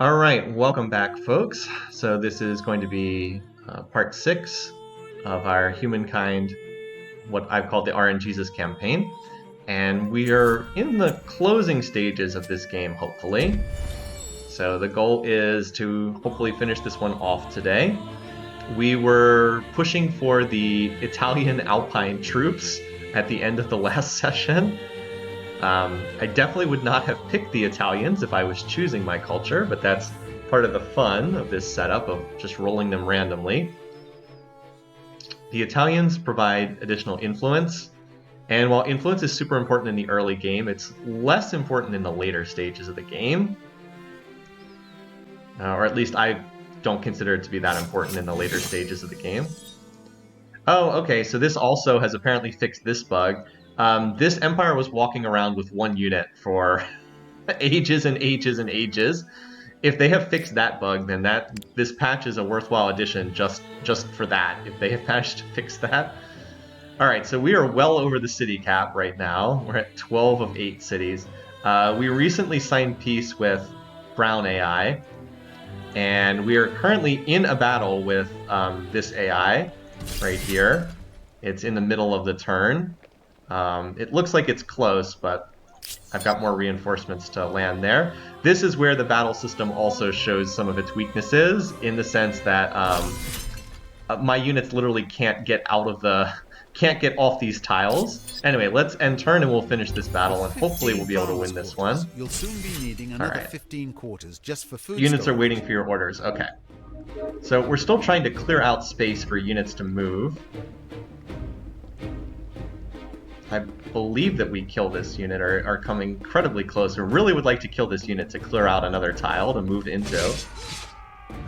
All right, welcome back, folks. So this is going to be part 6 of our Humankind, what I've called the RNGesus campaign. And we are in the closing stages of this game, hopefully. So the goal is to hopefully finish this one off today. We were pushing for the Italian Alpine troops at the end of the last session. I definitely would not have picked the Italians if I was choosing my culture, but that's part of the fun of this setup of just rolling them randomly. The Italians provide additional influence, and while influence is super important in the early game, it's less important in the later stages of the game. Or at least I don't consider it to be that important in the later stages of the game. Oh, okay, so this also has apparently fixed this bug. This empire was walking around with one unit for ages and ages and ages. If they have fixed that bug, then this patch is a worthwhile addition just for that, if they have managed to fix that. Alright, so we are well over the city cap right now. We're at 12 of 8 cities. We recently signed peace with Brown AI, and we are currently in a battle with this AI right here. It's in the middle of the turn. It looks like it's close, but I've got more reinforcements to land there. This is where the battle system also shows some of its weaknesses, in the sense that my units literally can't get off these tiles. Anyway, let's end turn and we'll finish this battle, and hopefully we'll be able to win this one. You'll soon be needing another 15 quarters just for food. Units are waiting for your orders. Okay. So we're still trying to clear out space for units to move. I believe that we kill this unit, or are coming incredibly close. We really would like to kill this unit to clear out another tile to move into.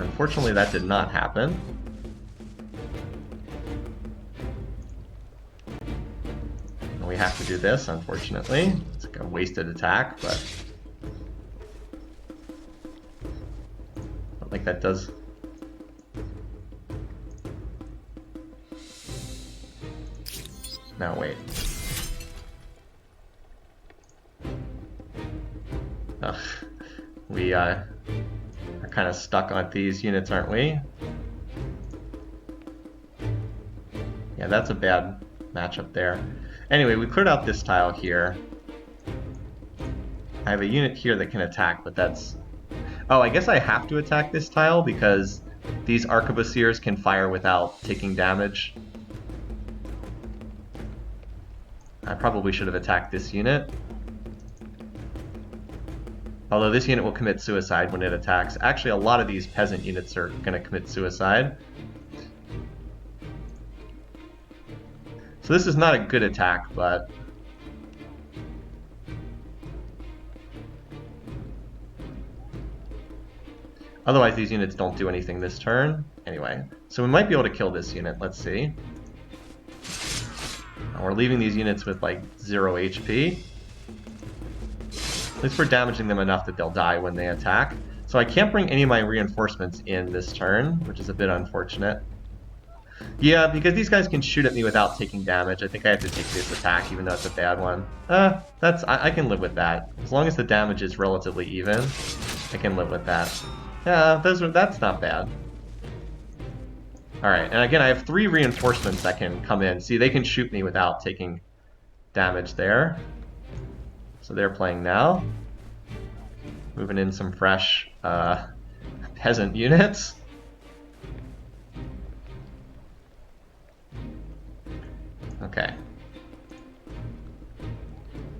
Unfortunately, that did not happen. And we have to do this, unfortunately. It's like a wasted attack, but like that does. Now wait. Ugh. We are kind of stuck on these units, aren't we? Yeah, that's a bad matchup there. Anyway, we cleared out this tile here. I have a unit here that can attack, but that's... Oh, I guess I have to attack this tile because these arquebusiers can fire without taking damage. I probably should have attacked this unit. Although this unit will commit suicide when it attacks. Actually, a lot of these peasant units are going to commit suicide. So this is not a good attack, but... Otherwise, these units don't do anything this turn. Anyway, so we might be able to kill this unit. Let's see. And we're leaving these units with, like, 0 HP. At least we're damaging them enough that they'll die when they attack. So I can't bring any of my reinforcements in this turn, which is a bit unfortunate. Yeah, because these guys can shoot at me without taking damage. I think I have to take this attack, even though it's a bad one. I can live with that. As long as the damage is relatively even, I can live with that. Yeah, that's not bad. Alright, and again, I have 3 reinforcements that can come in. See, they can shoot me without taking damage there. So they're playing now. Moving in some fresh peasant units. Okay.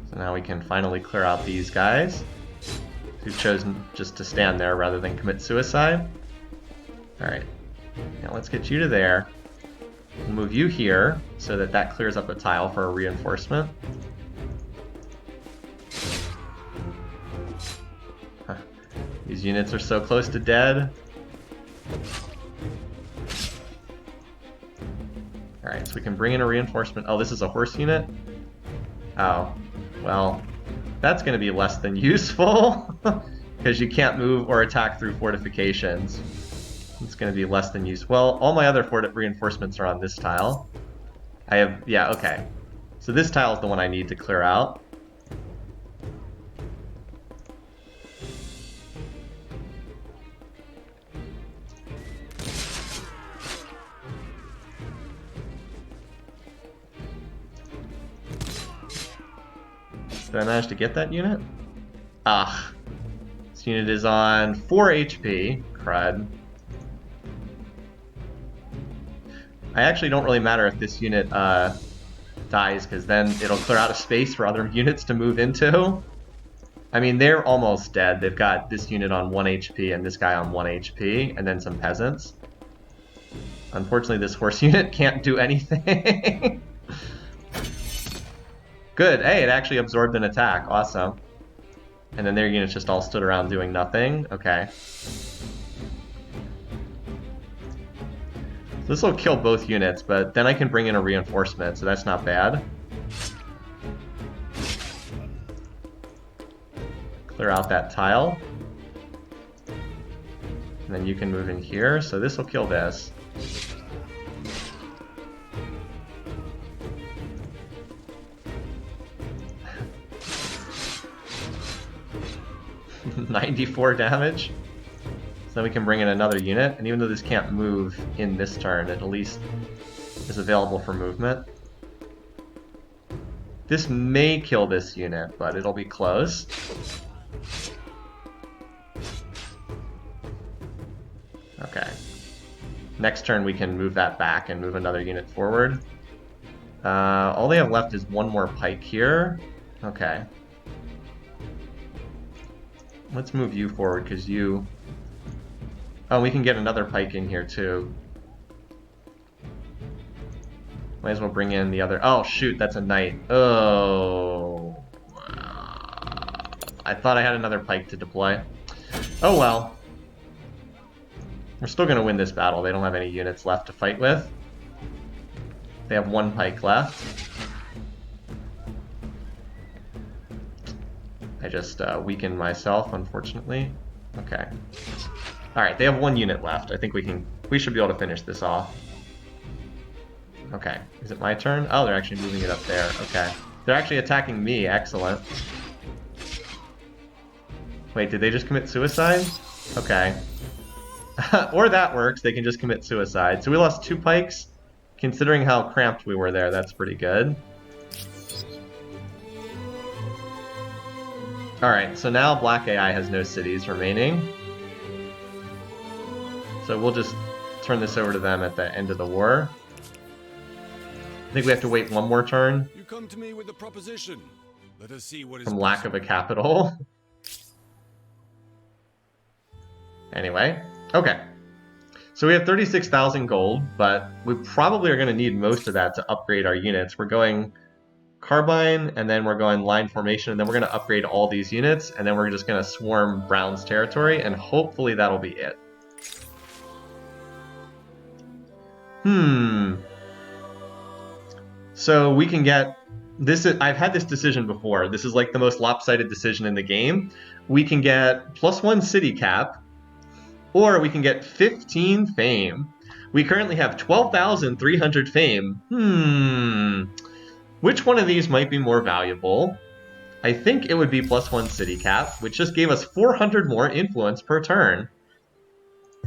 So now we can finally clear out these guys who've chosen just to stand there rather than commit suicide. Alright. Now let's get you to there. We'll move you here so that clears up a tile for a reinforcement. These units are so close to dead. Alright, so we can bring in a reinforcement. Oh, this is a horse unit? Oh, well, that's going to be less than useful. Because you can't move or attack through fortifications. It's going to be less than useful. Well, all my other reinforcements are on this tile. Yeah, okay. So this tile is the one I need to clear out. Did I manage to get that unit? Ah. This unit is on 4 HP. Crud. I actually don't really matter if this unit dies, because then it'll clear out a space for other units to move into. I mean, they're almost dead. They've got this unit on 1 HP and this guy on 1 HP, and then some peasants. Unfortunately, this horse unit can't do anything. Good. Hey, it actually absorbed an attack. Awesome. And then their units just all stood around doing nothing. Okay. So this will kill both units, but then I can bring in a reinforcement, so that's not bad. Clear out that tile. And then you can move in here, so this will kill this. $94 damage. So then we can bring in another unit, and even though this can't move in this turn, it at least is available for movement. This may kill this unit, but it'll be close. Okay. Next turn we can move that back and move another unit forward. All they have left is one more pike here. Okay. Let's move you forward, because you... Oh, we can get another pike in here, too. Might as well bring in the other... Oh, shoot, that's a knight. Oh. I thought I had another pike to deploy. Oh, well. We're still going to win this battle. They don't have any units left to fight with. They have one pike left. I just weakened myself, unfortunately. Okay. Alright, they have one unit left. I think we should be able to finish this off. Okay. Is it my turn? Oh, they're actually moving it up there. Okay. They're actually attacking me. Excellent. Wait, did they just commit suicide? Okay. Or that works. They can just commit suicide. So we lost 2 pikes. Considering how cramped we were there, that's pretty good. Alright, so now Black AI has no cities remaining. So we'll just turn this over to them at the end of the war. I think we have to wait one more turn. You come to me with a proposition. Let us see what is from lack of a capital. Anyway, okay. So we have 36,000 gold, but we probably are going to need most of that to upgrade our units. We're going Carbine, and then we're going Line Formation, and then we're going to upgrade all these units, and then we're just going to swarm Brown's territory, and hopefully that'll be it. So we can get... I've had this decision before. This is like the most lopsided decision in the game. We can get +1 city cap, or we can get 15 fame. We currently have 12,300 fame. Which one of these might be more valuable? I think it would be +1 city cap, which just gave us 400 more influence per turn.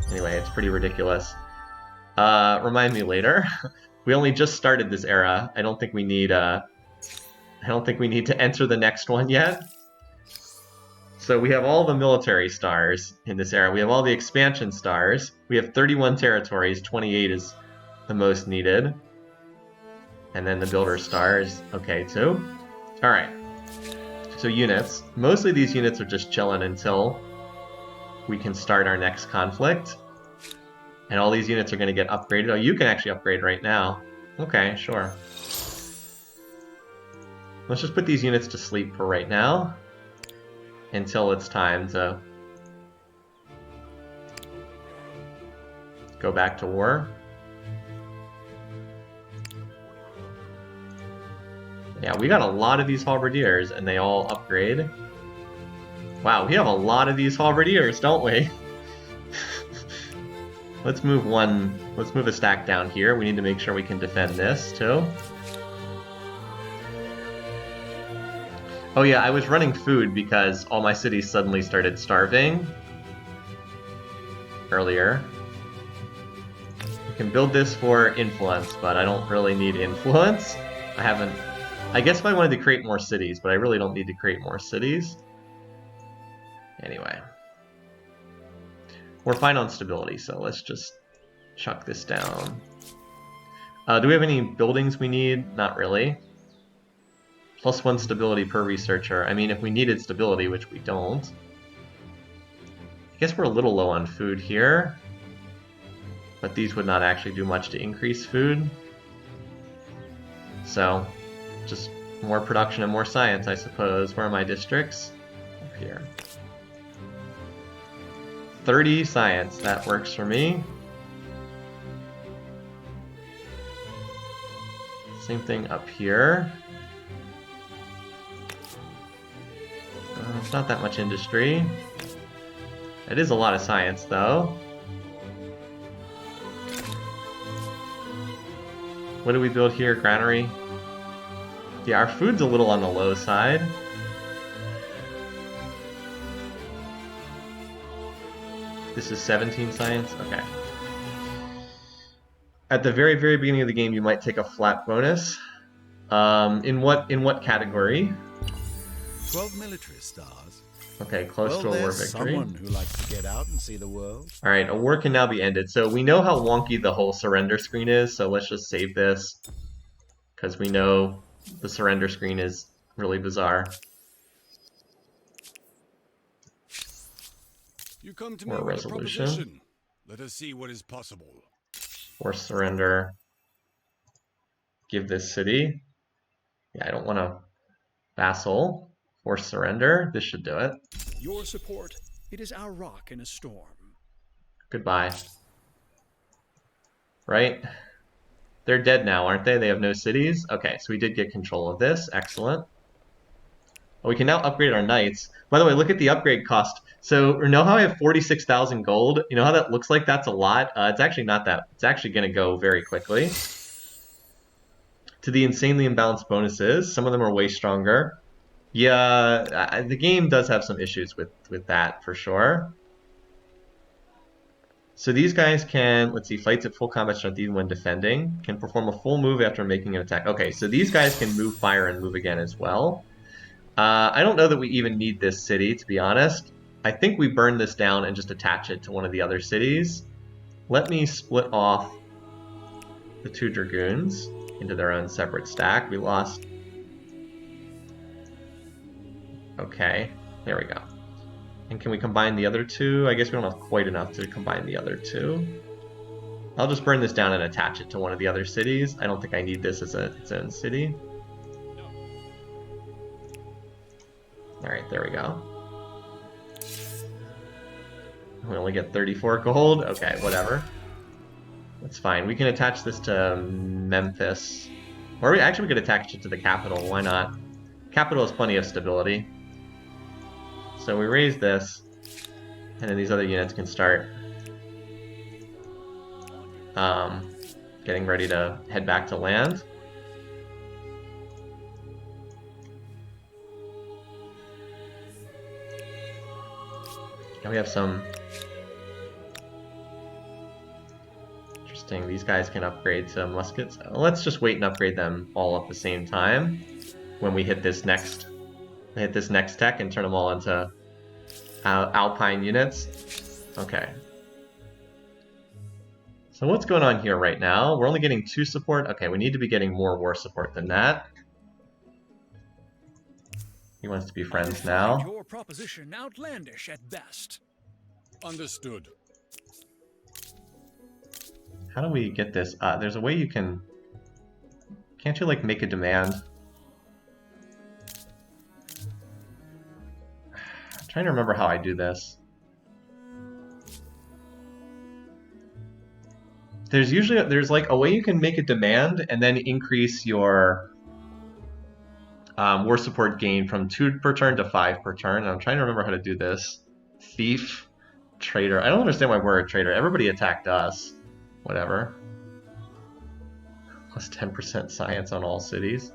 Anyway, it's pretty ridiculous. Remind me later. We only just started this era. I don't think we need to enter the next one yet. So we have all the military stars in this era. We have all the expansion stars. We have 31 territories. 28 is the most needed. And then the builder stars, okay, too. Alright. So units. Mostly these units are just chilling until we can start our next conflict. And all these units are going to get upgraded. Oh, you can actually upgrade right now. Okay, sure. Let's just put these units to sleep for right now. Until it's time to go back to war. Yeah, we got a lot of these halberdiers, and they all upgrade. Wow, we have a lot of these halberdiers, don't we? Let's move a stack down here. We need to make sure we can defend this, too. Oh yeah, I was running food because all my cities suddenly started starving earlier. We can build this for influence, but I don't really need influence. I haven't I guess if I wanted to create more cities, but I really don't need to create more cities. Anyway. We're fine on stability, so let's just chuck this down. Do we have any buildings we need? Not really. +1 stability per researcher. I mean, if we needed stability, which we don't. I guess we're a little low on food here. But these would not actually do much to increase food. So, just more production and more science, I suppose. Where are my districts? Up here. 30 science, that works for me. Same thing up here. It's not that much industry. It is a lot of science, though. What do we build here? Granary? Yeah, our food's a little on the low side. This is 17 science? Okay. At the very, very beginning of the game, you might take a flat bonus. In what category? 12 military stars. Okay, close to a war victory. Someone who likes to get out and see the world. All right, a war can now be ended. So we know how wonky the whole surrender screen is, so let's just save this. Because we know the surrender screen is really bizarre. You come to Or me with a resolution. proposition. Let us see what is possible. Force surrender. Give this city. Yeah, I don't want to vassal. Force surrender. This should do it. Your support, it is our rock in a storm. Goodbye. Right? They're dead now, aren't they? They have no cities? Okay, so we did get control of this. Excellent. Well, we can now upgrade our knights. By the way, look at the upgrade cost. So, you know how I have 46,000 gold? You know how that looks like that's a lot? It's actually not that. It's actually going to go very quickly. To the insanely imbalanced bonuses. Some of them are way stronger. Yeah, the game does have some issues with that, for sure. So these guys can, let's see, fights at full combat strength even when defending. Can perform a full move after making an attack. Okay, so these guys can move fire and move again as well. I don't know that we even need this city, to be honest. I think we burn this down and just attach it to one of the other cities. Let me split off the 2 dragoons into their own separate stack. We lost... Okay, there we go. And can we combine the other 2? I guess we don't have quite enough to combine the other 2. I'll just burn this down and attach it to one of the other cities. I don't think I need this as its own city. Alright, there we go. We only get 34 gold. Okay, whatever. That's fine. We can attach this to Memphis. Or we could attach it to the capital. Why not? Capital has plenty of stability. So we raise this, and then these other units can start getting ready to head back to land. And we have some... Interesting, these guys can upgrade to muskets. Let's just wait and upgrade them all at the same time when we hit this next tech and turn them all into Alpine units. Okay. So what's going on here right now? We're only getting 2 support. Okay, we need to be getting more war support than that. He wants to be friends now. Your proposition outlandish at best. Understood. How do we get this? There's a way you can... Can't you, like, make a demand? I'm trying to remember how I do this. There's like a way you can make a demand and then increase your war support gain from 2 per turn to 5 per turn. And I'm trying to remember how to do this. Thief, traitor. I don't understand why we're a traitor. Everybody attacked us. Whatever. Plus 10% science on all cities.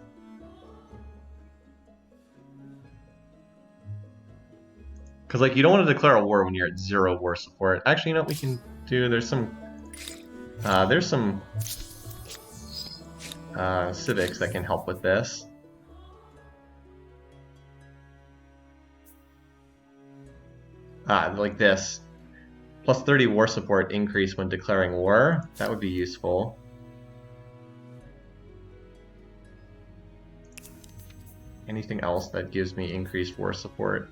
Because, like, you don't want to declare a war when you're at 0 war support. Actually, you know what we can do? There's some civics that can help with this. Like this. Plus 30 war support increase when declaring war. That would be useful. Anything else that gives me increased war support?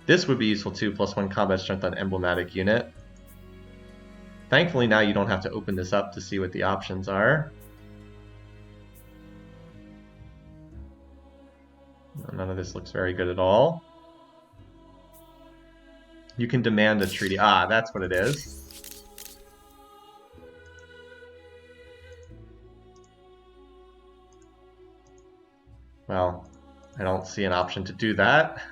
This would be useful too, plus 1 combat strength on emblematic unit. Thankfully now you don't have to open this up to see what the options are. None of this looks very good at all. You can demand a treaty. Ah, that's what it is. Well, I don't see an option to do that.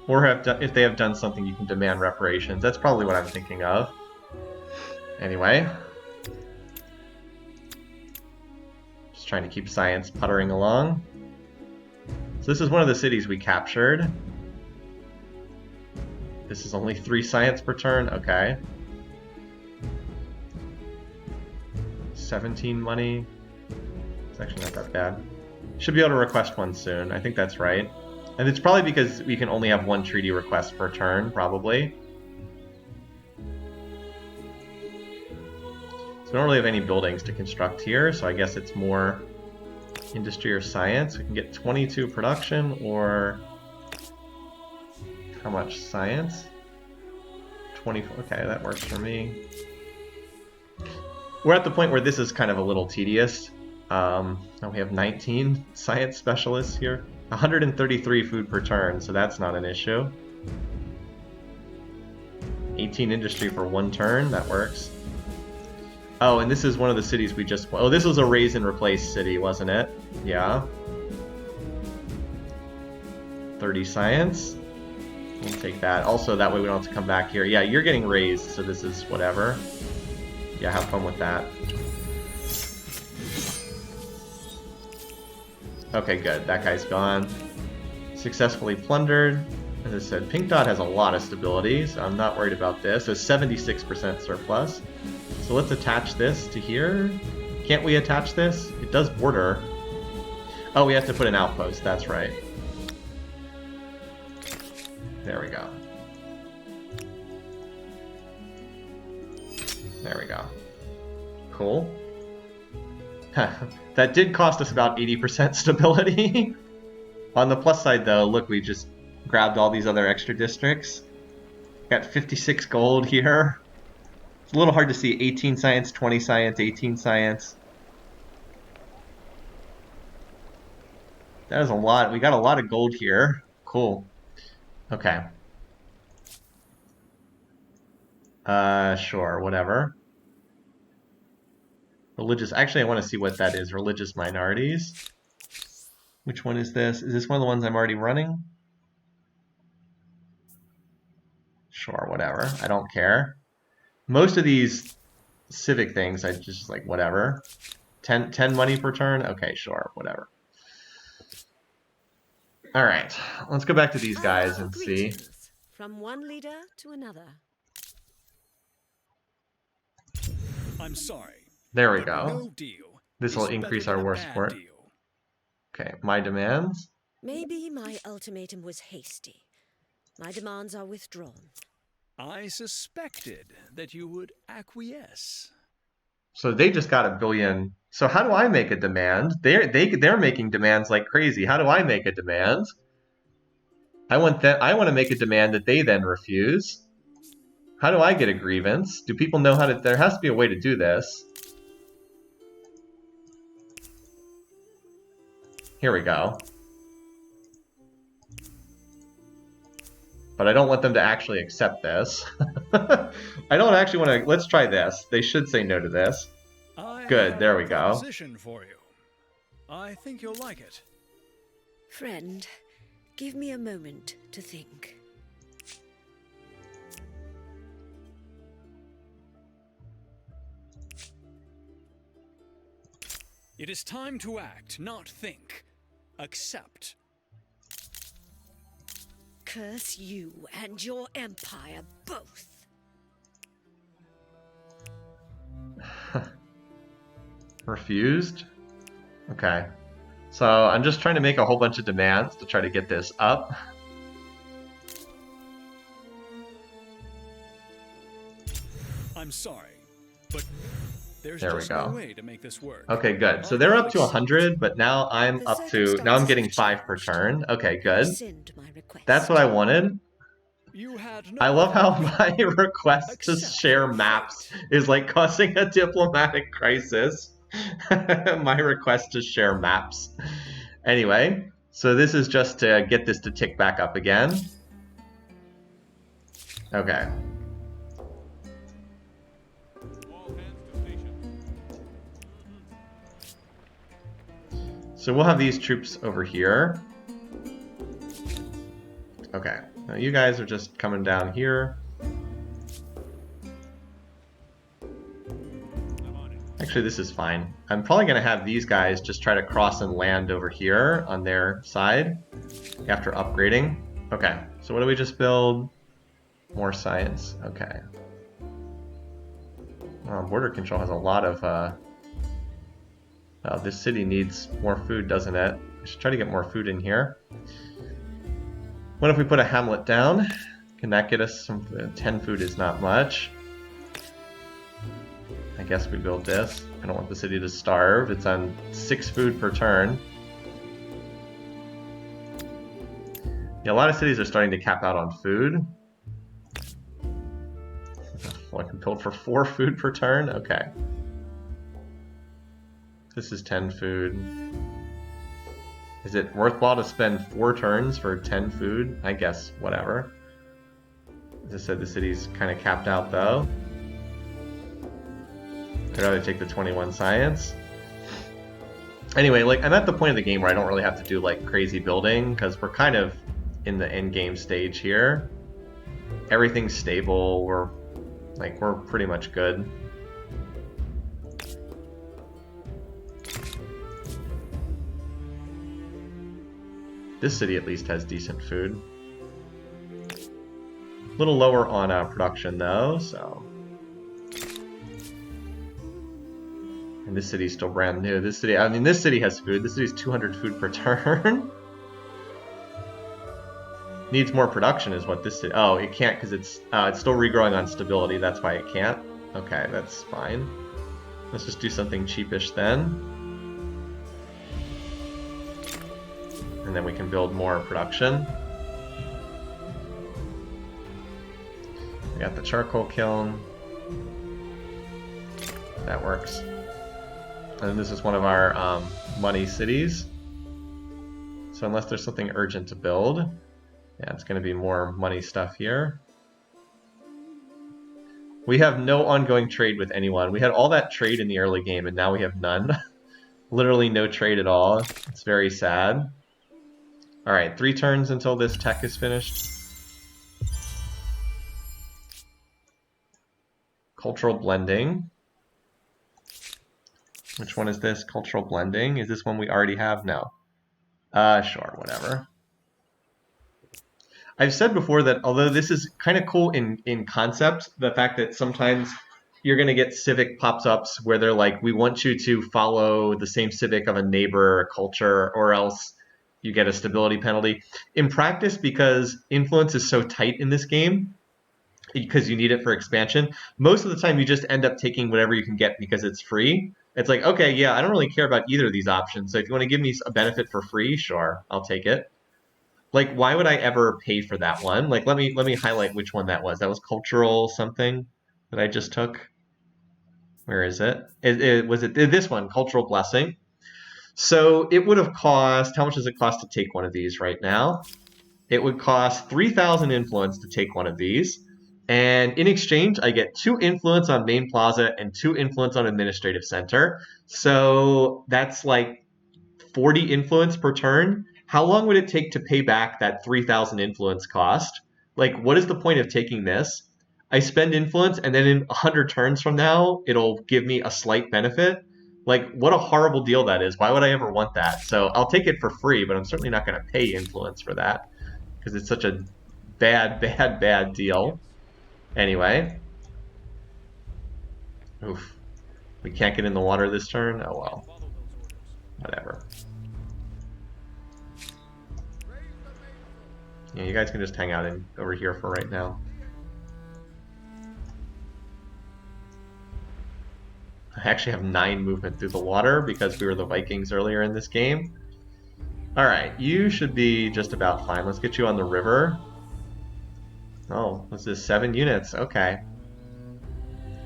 Or if they have done something, you can demand reparations. That's probably what I'm thinking of. Anyway. Just trying to keep science puttering along. So this is one of the cities we captured. This is only 3 science per turn. Okay. 17 money. It's actually not that bad. Should be able to request one soon. I think that's right. And it's probably because we can only have 1 treaty request per turn, probably. So we don't really have any buildings to construct here, so I guess it's more industry or science. We can get 22 production, or how much science? 24. Okay, that works for me. We're at the point where this is kind of a little tedious. Now we have 19 science specialists here. 133 food per turn, so that's not an issue. 18 industry for 1 turn, that works. Oh, and this is one of the cities we just... Oh, this was a raise and replace city, wasn't it? Yeah. 30 science. We'll take that. Also, that way we don't have to come back here. Yeah, you're getting raised, so this is whatever. Yeah, have fun with that. Okay, good. That guy's gone. Successfully plundered. As I said, Pink Dot has a lot of stability, so I'm not worried about this. A 76% surplus. So let's attach this to here. Can't we attach this? It does border. Oh, we have to put an outpost. That's right. There we go. There we go. Cool. That did cost us about 80% stability. On the plus side, though, look, we just grabbed all these other extra districts. Got 56 gold here. It's a little hard to see. 18 science, 20 science, 18 science. That is a lot. We got a lot of gold here. Cool. Okay. Sure, whatever. Religious, actually I want to see what that is. Religious minorities. Which one is this? Is this one of the ones I'm already running? Sure, whatever. I don't care. Most of these civic things, I just like, whatever. 10 money per turn? Okay, sure, whatever. Alright, let's go back to these guys and see. From one leader to another. I'm sorry. There we go. No deal. This will increase our war support. Okay, my demands. Maybe my ultimatum was hasty. My demands are withdrawn. I suspected that you would acquiesce. So they just got 1 billion. So how do I make a demand? They're making demands like crazy. How do I make a demand? I want to make a demand that they then refuse. How do I get a grievance? Do people know how to... There has to be a way to do this. Here we go. But I don't want them to actually accept this. I don't actually want to... Let's try this. They should say no to this. Good, there we go. For you. I think you'll like it. Friend, give me a moment to think. It is time to act, not think. Accept. Curse you and your empire both. Refused? Okay. So I'm just trying to make a whole bunch of demands to try to get this up. I'm sorry, but there's There we just go. no way to make this work. Okay, good. So Are they're you up to 100, but now I'm The up to, now I'm circumstances getting have 5 per changed. turn. Okay, good. Rescind my request. That's what I wanted. You had no I love how other my request to Accept share your maps fate. is like causing a diplomatic crisis. My request to share maps. Anyway, so this is just to get this to tick back up again. Okay. So we'll have these troops over here. Okay, now you guys are just coming down here. Actually, this is fine. I'm probably going to have these guys just try to cross and land over here on their side after upgrading. Okay, so what do we just build? More science. Okay. Border control has a lot of... this city needs more food, doesn't it? I should try to get more food in here. What if we put a hamlet down? Can that get us some... 10 food is not much. I guess we build this. I don't want the city to starve. It's on 6 food per turn. Yeah, a lot of cities are starting to cap out on food. Well, I can build for 4 food per turn? Okay. This is 10 food. Is it worthwhile to spend 4 turns for 10 food? I guess, whatever. As I said, the city's kind of capped out though. I'd rather take the 21 science. Anyway, like, I'm at the point of the game where I don't really have to do like crazy building because we're kind of in the end game stage here. Everything's stable. We're pretty much good. This city at least has decent food. A little lower on production though, so. And this city's still brand new. This city, I mean, this city has food. This city's 200 food per turn. Needs more production is what this city... Oh, it can't because it's still regrowing on stability. That's why it can't. Okay, that's fine. Let's just do something cheapish then. And then we can build more production. We got the charcoal kiln. That works. And this is one of our money cities. So unless there's something urgent to build, yeah, it's going to be more money stuff here. We have no ongoing trade with anyone. We had all that trade in the early game, and now we have none. Literally no trade at all. It's very sad. Alright, 3 turns until this tech is finished. Cultural blending. Which one is this? Cultural blending? Is this one we already have? No. Sure, whatever. I've said before that although this is kind of cool in concept, the fact that sometimes you're going to get civic pops-ups where they're like, we want you to follow the same civic of a neighbor or culture, or else you get a stability penalty. In practice, because influence is so tight in this game, because you need it for expansion, most of the time you just end up taking whatever you can get because it's free. It's like, okay, yeah, I don't really care about either of these options, so if you want to give me a benefit for free, sure, I'll take it. Like, why would I ever pay for that one? Like, let me highlight which one that was. That was cultural something that I just took. Where is it? Was it this one, cultural blessing? So it would have cost, how much does it cost to take one of these right now? It would cost 3,000 influence to take one of these. And in exchange, I get 2 influence on main plaza and 2 influence on administrative center. So that's like 40 influence per turn. How long would it take to pay back that 3,000 influence cost? Like, what is the point of taking this? I spend influence, and then in 100 turns from now, it'll give me a slight benefit. Like, what a horrible deal that is. Why would I ever want that? So I'll take it for free, but I'm certainly not going to pay influence for that, because it's such a bad deal. Anyway. Oof. We can't get in the water this turn? Oh well. Whatever. Yeah, you guys can just hang out over here for right now. I actually have 9 movement through the water because we were the Vikings earlier in this game. Alright, you should be just about fine. Let's get you on the river. Oh, what's this? 7 units. Okay.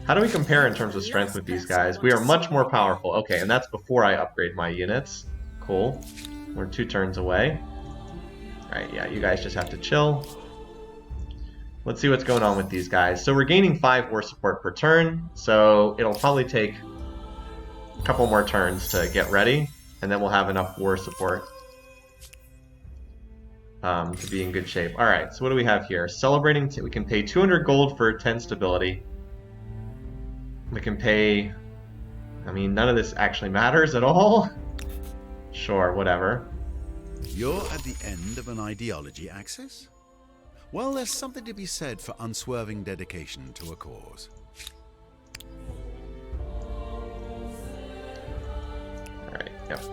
How do we compare in terms of strength with these guys? We are much more powerful. Okay, and that's before I upgrade my units. Cool. We're 2 turns away. Alright, yeah, you guys just have to chill. Let's see what's going on with these guys. So we're gaining 5 war support per turn, so it'll probably take a couple more turns to get ready, and then we'll have enough war support to be in good shape. Alright, so what do we have here? Celebrating, we can pay 200 gold for 10 stability. We can pay... I mean, none of this actually matters at all. Sure, whatever. You're at the end of an ideology axis? Well, there's something to be said for unswerving dedication to a cause. Alright, yep.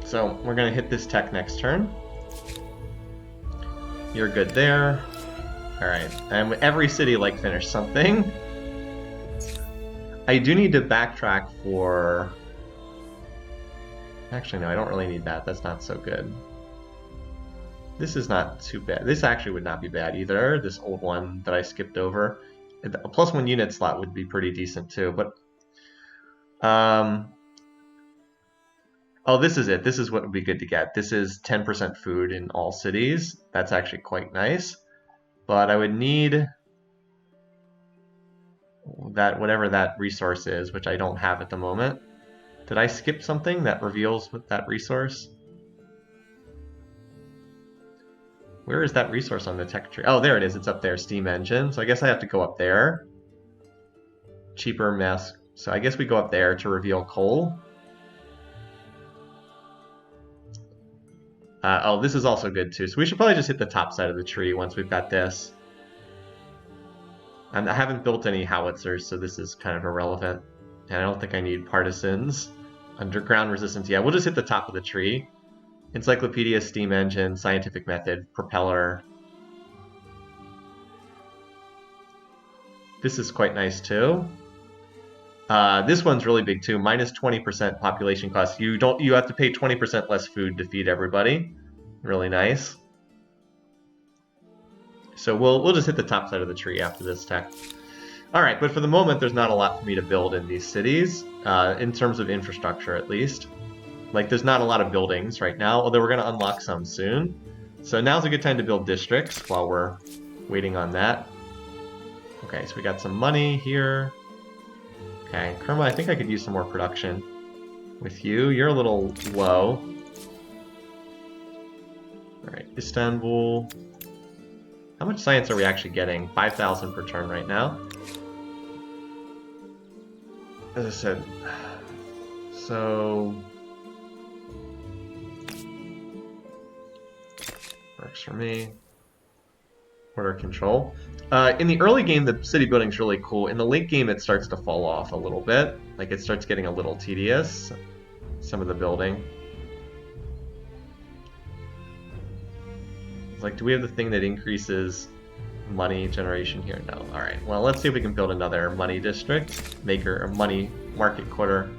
So, we're going to hit this tech next turn. You're good there. Alright, and every city, like, finished something. I do need to backtrack for... Actually, no, I don't really need that. That's not so good. This is not too bad. This actually would not be bad either. This old one that I skipped over. A +1 unit slot would be pretty decent too, but... Oh, this is it. This is what would be good to get. This is 10% food in all cities. That's actually quite nice. But I would need... that whatever that resource is, which I don't have at the moment. Did I skip something that reveals what that resource? Where is that resource on the tech tree? Oh, there it is. It's up there, steam engine. So I guess I have to go up there. Cheaper mess. So I guess we go up there to reveal coal. Oh, this is also good too. So we should probably just hit the top side of the tree once we've got this. And I haven't built any howitzers, so this is kind of irrelevant. And I don't think I need partisans. Underground resistance. Yeah, we'll just hit the top of the tree. Encyclopedia, steam engine, scientific method, propeller. This is quite nice too. This one's really big too. Minus 20% population cost. You have to pay 20% less food to feed everybody. Really nice. So we'll just hit the top side of the tree after this tech. Alright, but for the moment there's not a lot for me to build in these cities, in terms of infrastructure at least. Like, there's not a lot of buildings right now, although we're going to unlock some soon. So now's a good time to build districts while we're waiting on that. Okay, so we got some money here. Okay, Kerma, I think I could use some more production with you. You're a little low. Alright, Istanbul. How much science are we actually getting? 5,000 per turn right now. As I said, so... works for me. Order control. In the early game, the city building's really cool. In the late game, it starts to fall off a little bit. Like, it starts getting a little tedious, some of the building. It's like, do we have the thing that increases money generation here? No. Alright, well, let's see if we can build another money district. Maker, or money market quarter.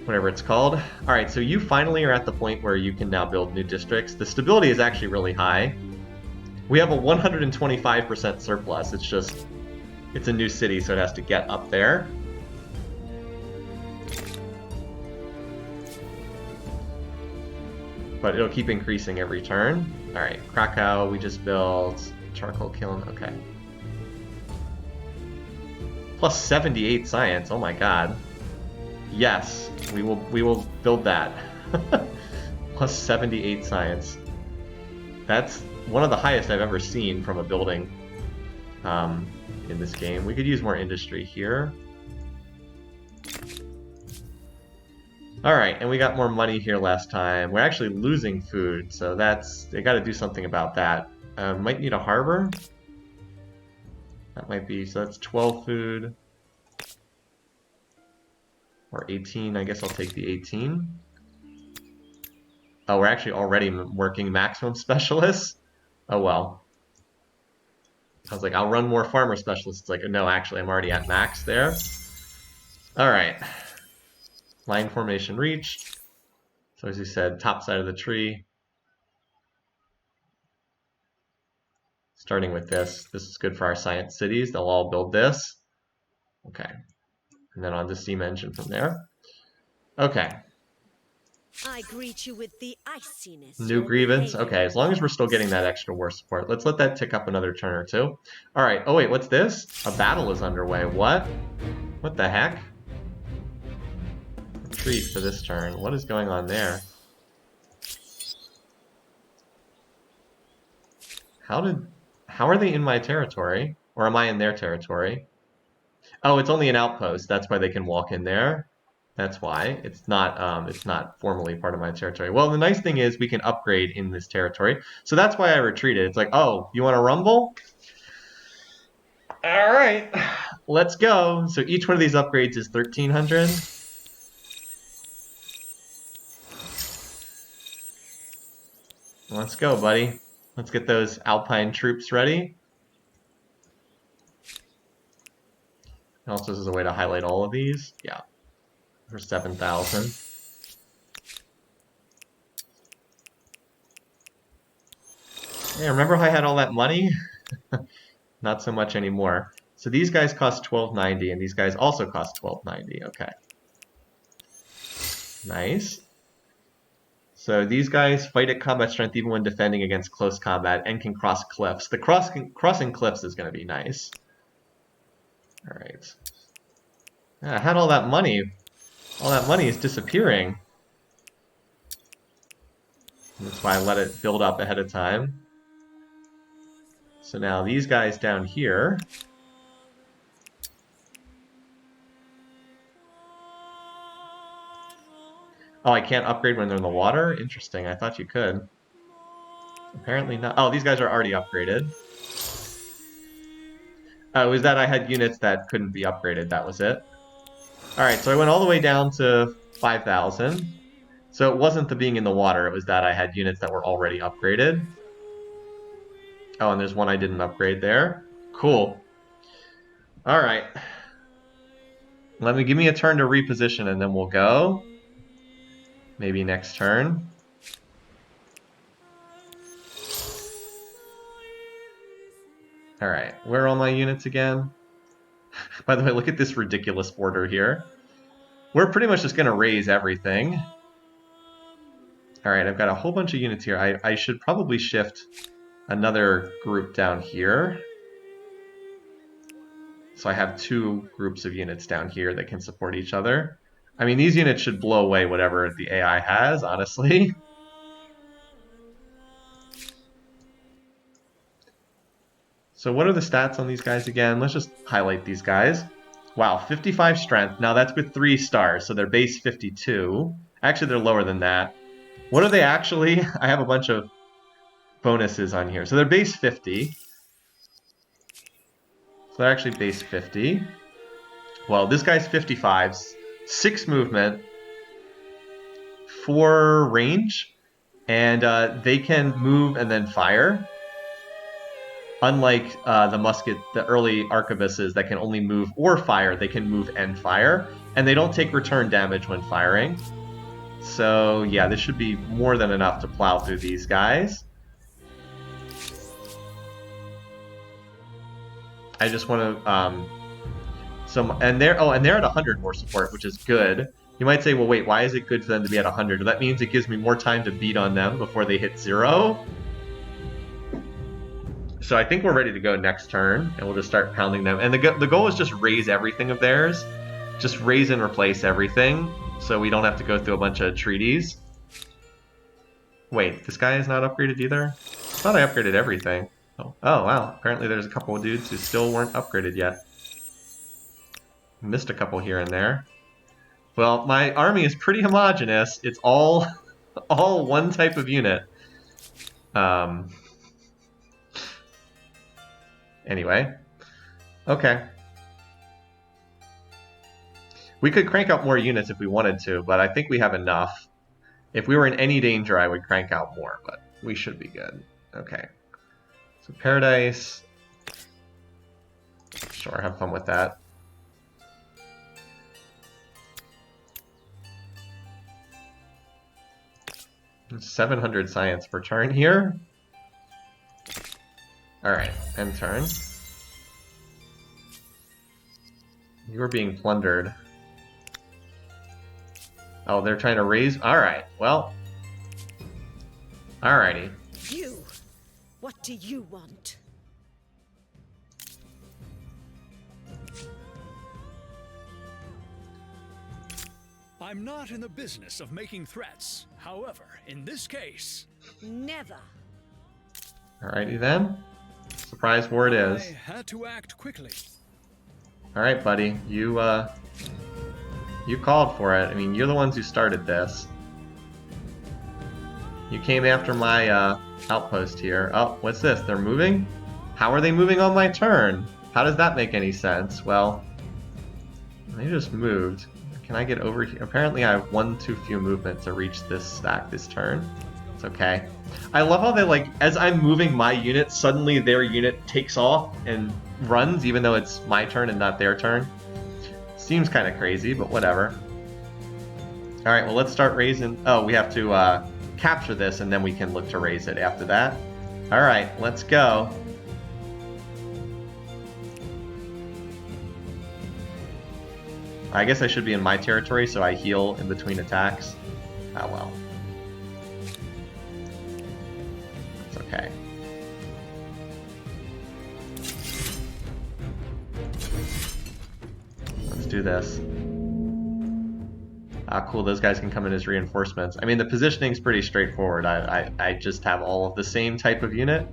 Whatever it's called. Alright, so you finally are at the point where you can now build new districts. The stability is actually really high. We have a 125% surplus. It's just, it's a new city, so it has to get up there. But it'll keep increasing every turn. Alright, Krakow, we just built charcoal kiln, okay. Plus 78 science, oh my god. Yes, we will build that. Plus 78 science. That's one of the highest I've ever seen from a building in this game. We could use more industry here. Alright, and we got more money here last time. We're actually losing food, so they gotta do something about that. Might need a harbor. That might be, so that's 12 food. Or 18, I guess I'll take the 18. Oh, we're actually already working maximum specialists. Oh well. I was like, I'll run more farmer specialists. It's like, no, actually, I'm already at max there. All right. Line formation reached. So as you said, top side of the tree. Starting with this. This is good for our science cities. They'll all build this. Okay. And then on to steam engine from there. Okay. I greet you with the iciness. New grievance. Okay, as long as we're still getting that extra war support. Let's let that tick up another turn or two. All right. Oh, wait, what's this? A battle is underway. What? What the heck? Retreat for this turn. What is going on there? How are they in my territory? Or am I in their territory? Oh, it's only an outpost. That's why they can walk in there. That's why. It's not formally part of my territory. Well, the nice thing is we can upgrade in this territory. So that's why I retreated. It's like, oh, you want to rumble? All right, let's go. So each one of these upgrades is 1,300. Let's go, buddy. Let's get those Alpine troops ready. And also, this is a way to highlight all of these. Yeah, for 7,000. Yeah, remember how I had all that money? Not so much anymore. So these guys cost 1290, and these guys also cost 1290. Okay. Nice. So these guys fight at combat strength even when defending against close combat and can cross cliffs. The crossing cliffs is going to be nice. All right. Yeah, I had all that money. All that money is disappearing. And that's why I let it build up ahead of time. So now these guys down here. Oh, I can't upgrade when they're in the water? Interesting, I thought you could. Apparently not. Oh, these guys are already upgraded. Oh, it was that I had units that couldn't be upgraded, that was it. Alright, so I went all the way down to 5,000. So it wasn't the being in the water, it was that I had units that were already upgraded. Oh, and there's one I didn't upgrade there. Cool. Alright. Give me a turn to reposition and then we'll go. Maybe next turn. Alright, where are all my units again? By the way, look at this ridiculous order here. We're pretty much just going to raise everything. Alright, I've got a whole bunch of units here. I should probably shift another group down here. So I have two groups of units down here that can support each other. I mean, these units should blow away whatever the AI has, honestly. So what are the stats on these guys again? Let's just highlight these guys. Wow, 55 strength. Now that's with 3 stars, so they're base 52. Actually, they're lower than that. What are they actually? I have a bunch of bonuses on here. So they're base 50. So they're actually base 50. Well, this guy's 55. 6 movement, 4 range, and they can move and then fire. Unlike the early arquebuses that can only move or fire, they can move and fire, and they don't take return damage when firing. So yeah, this should be more than enough to plow through these guys. I just want to and they're at 100 more support, which is good. You might say, well, wait, why is it good for them to be at 100? Well, that means it gives me more time to beat on them before they hit 0. So I think we're ready to go next turn, and we'll just start pounding them. And the goal is just raise everything of theirs. Just raise and replace everything, so we don't have to go through a bunch of treaties. Wait, this guy is not upgraded either? I thought I upgraded everything. Oh wow, apparently there's a couple of dudes who still weren't upgraded yet. Missed a couple here and there. Well, my army is pretty homogenous. It's all one type of unit. Anyway. Okay. We could crank out more units if we wanted to, but I think we have enough. If we were in any danger, I would crank out more, but we should be good. Okay. So Paradise. Sure, have fun with that. It's 700 science per turn here. Alright, end turn. You are being plundered. Oh, they're trying to raise? Alright, well. Alrighty. You! What do you want? I'm not in the business of making threats. However, in this case... Never! Alrighty then. Surprise war it is. I had to act quickly. Alright, buddy. You called for it. I mean, you're the ones who started this. You came after my outpost here. Oh, what's this? They're moving? How are they moving on my turn? How does that make any sense? Well, they just moved. Can I get over here? Apparently I have one too few movement to reach this stack this turn. It's okay. I love how they, like, as I'm moving my unit, suddenly their unit takes off and runs, even though it's my turn and not their turn. Seems kind of crazy, but whatever. Alright, well, let's start raising... Oh, we have to capture this, and then we can look to raise it after that. Alright, let's go. I guess I should be in my territory, so I heal in between attacks. Oh well. It's okay. Let's do this. Ah, cool, those guys can come in as reinforcements. I mean, the positioning's pretty straightforward. I just have all of the same type of unit.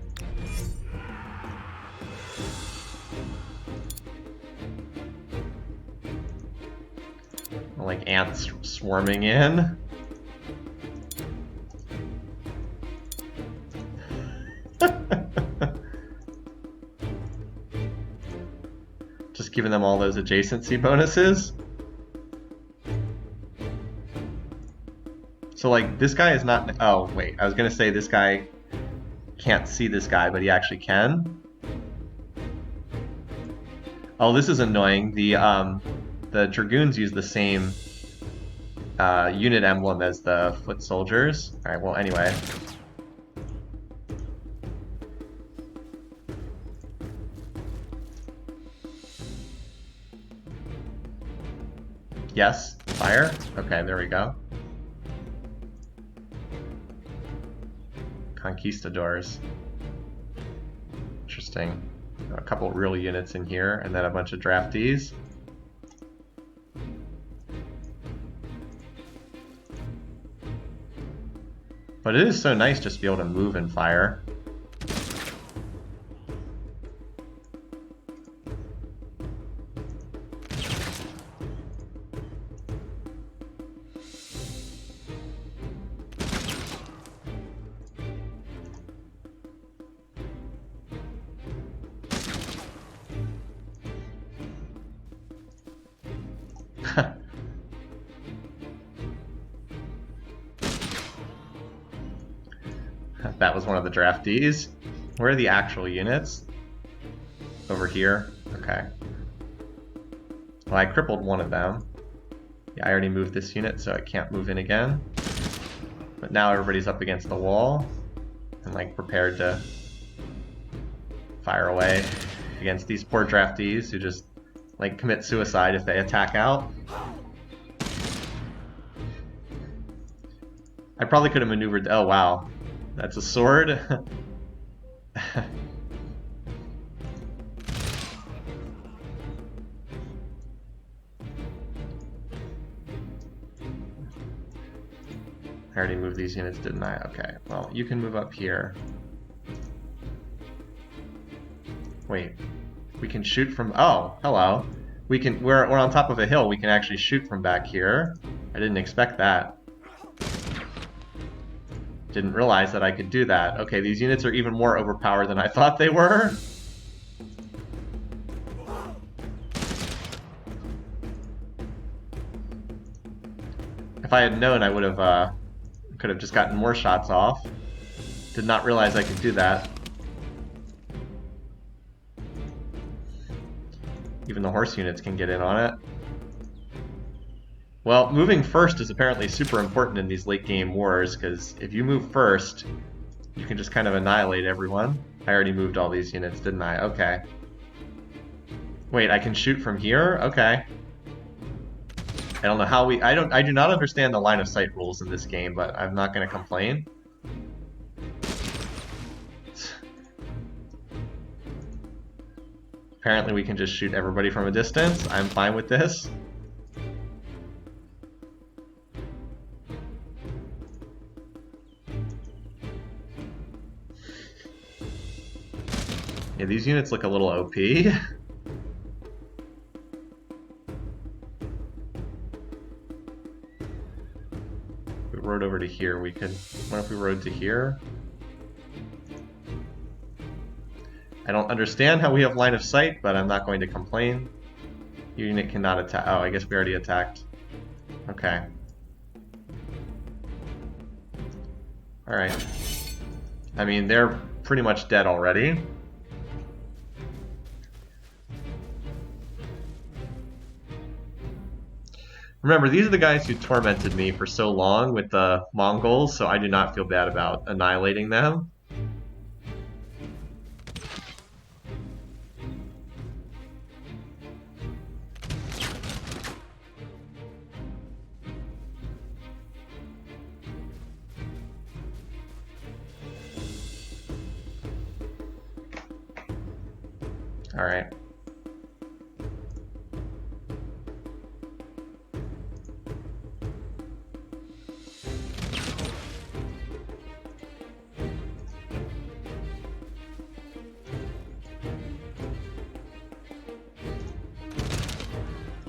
Like ants swarming in. Just giving them all those adjacency bonuses. So like this guy is not... Oh wait, I was gonna say this guy can't see this guy, but he actually can. Oh, this is annoying. The Dragoons use the same unit emblem as the foot soldiers. Alright, well, anyway. Yes, fire. Okay, there we go. Conquistadors. Interesting. A couple real units in here, and then a bunch of draftees. But it is so nice just to be able to move and fire. That was one of the draftees. Where are the actual units? Over here? Okay. Well, I crippled one of them. Yeah, I already moved this unit, so it can't move in again. But now everybody's up against the wall and like prepared to fire away against these poor draftees who just like commit suicide if they attack out. I probably could have maneuvered... Oh wow. That's a sword. I already moved these units, didn't I? Okay, well, you can move up here. Wait, we can shoot from... Oh, hello. We're on top of a hill. We can actually shoot from back here. I didn't expect that. Didn't realize that I could do that. Okay, these units are even more overpowered than I thought they were. If I had known, I would have could have just gotten more shots off. Did not realize I could do that. Even the horse units can get in on it. Well, moving first is apparently super important in these late game wars, because if you move first, you can just kind of annihilate everyone. I already moved all these units, didn't I? Okay. Wait, I can shoot from here? Okay. I don't know how we... I do not understand the line of sight rules in this game, but I'm not going to complain. Apparently we can just shoot everybody from a distance. I'm fine with this. Yeah, these units look a little OP. We rode over to here, we could... What if we rode to here? I don't understand how we have line of sight, but I'm not going to complain. Unit cannot attack. Oh, I guess we already attacked. Okay. Alright. I mean, they're pretty much dead already. Remember, these are the guys who tormented me for so long with the Mongols, so I do not feel bad about annihilating them. Alright.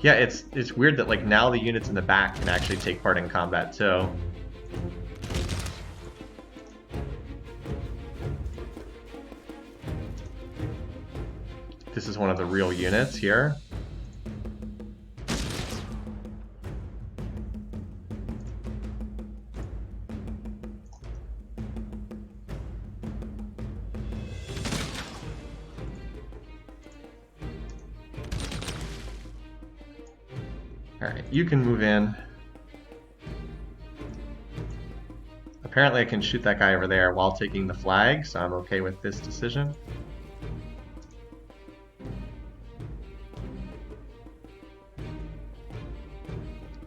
Yeah, it's weird that like now the units in the back can actually take part in combat too. This is one of the real units here. Alright, you can move in. Apparently I can shoot that guy over there while taking the flag, so I'm okay with this decision.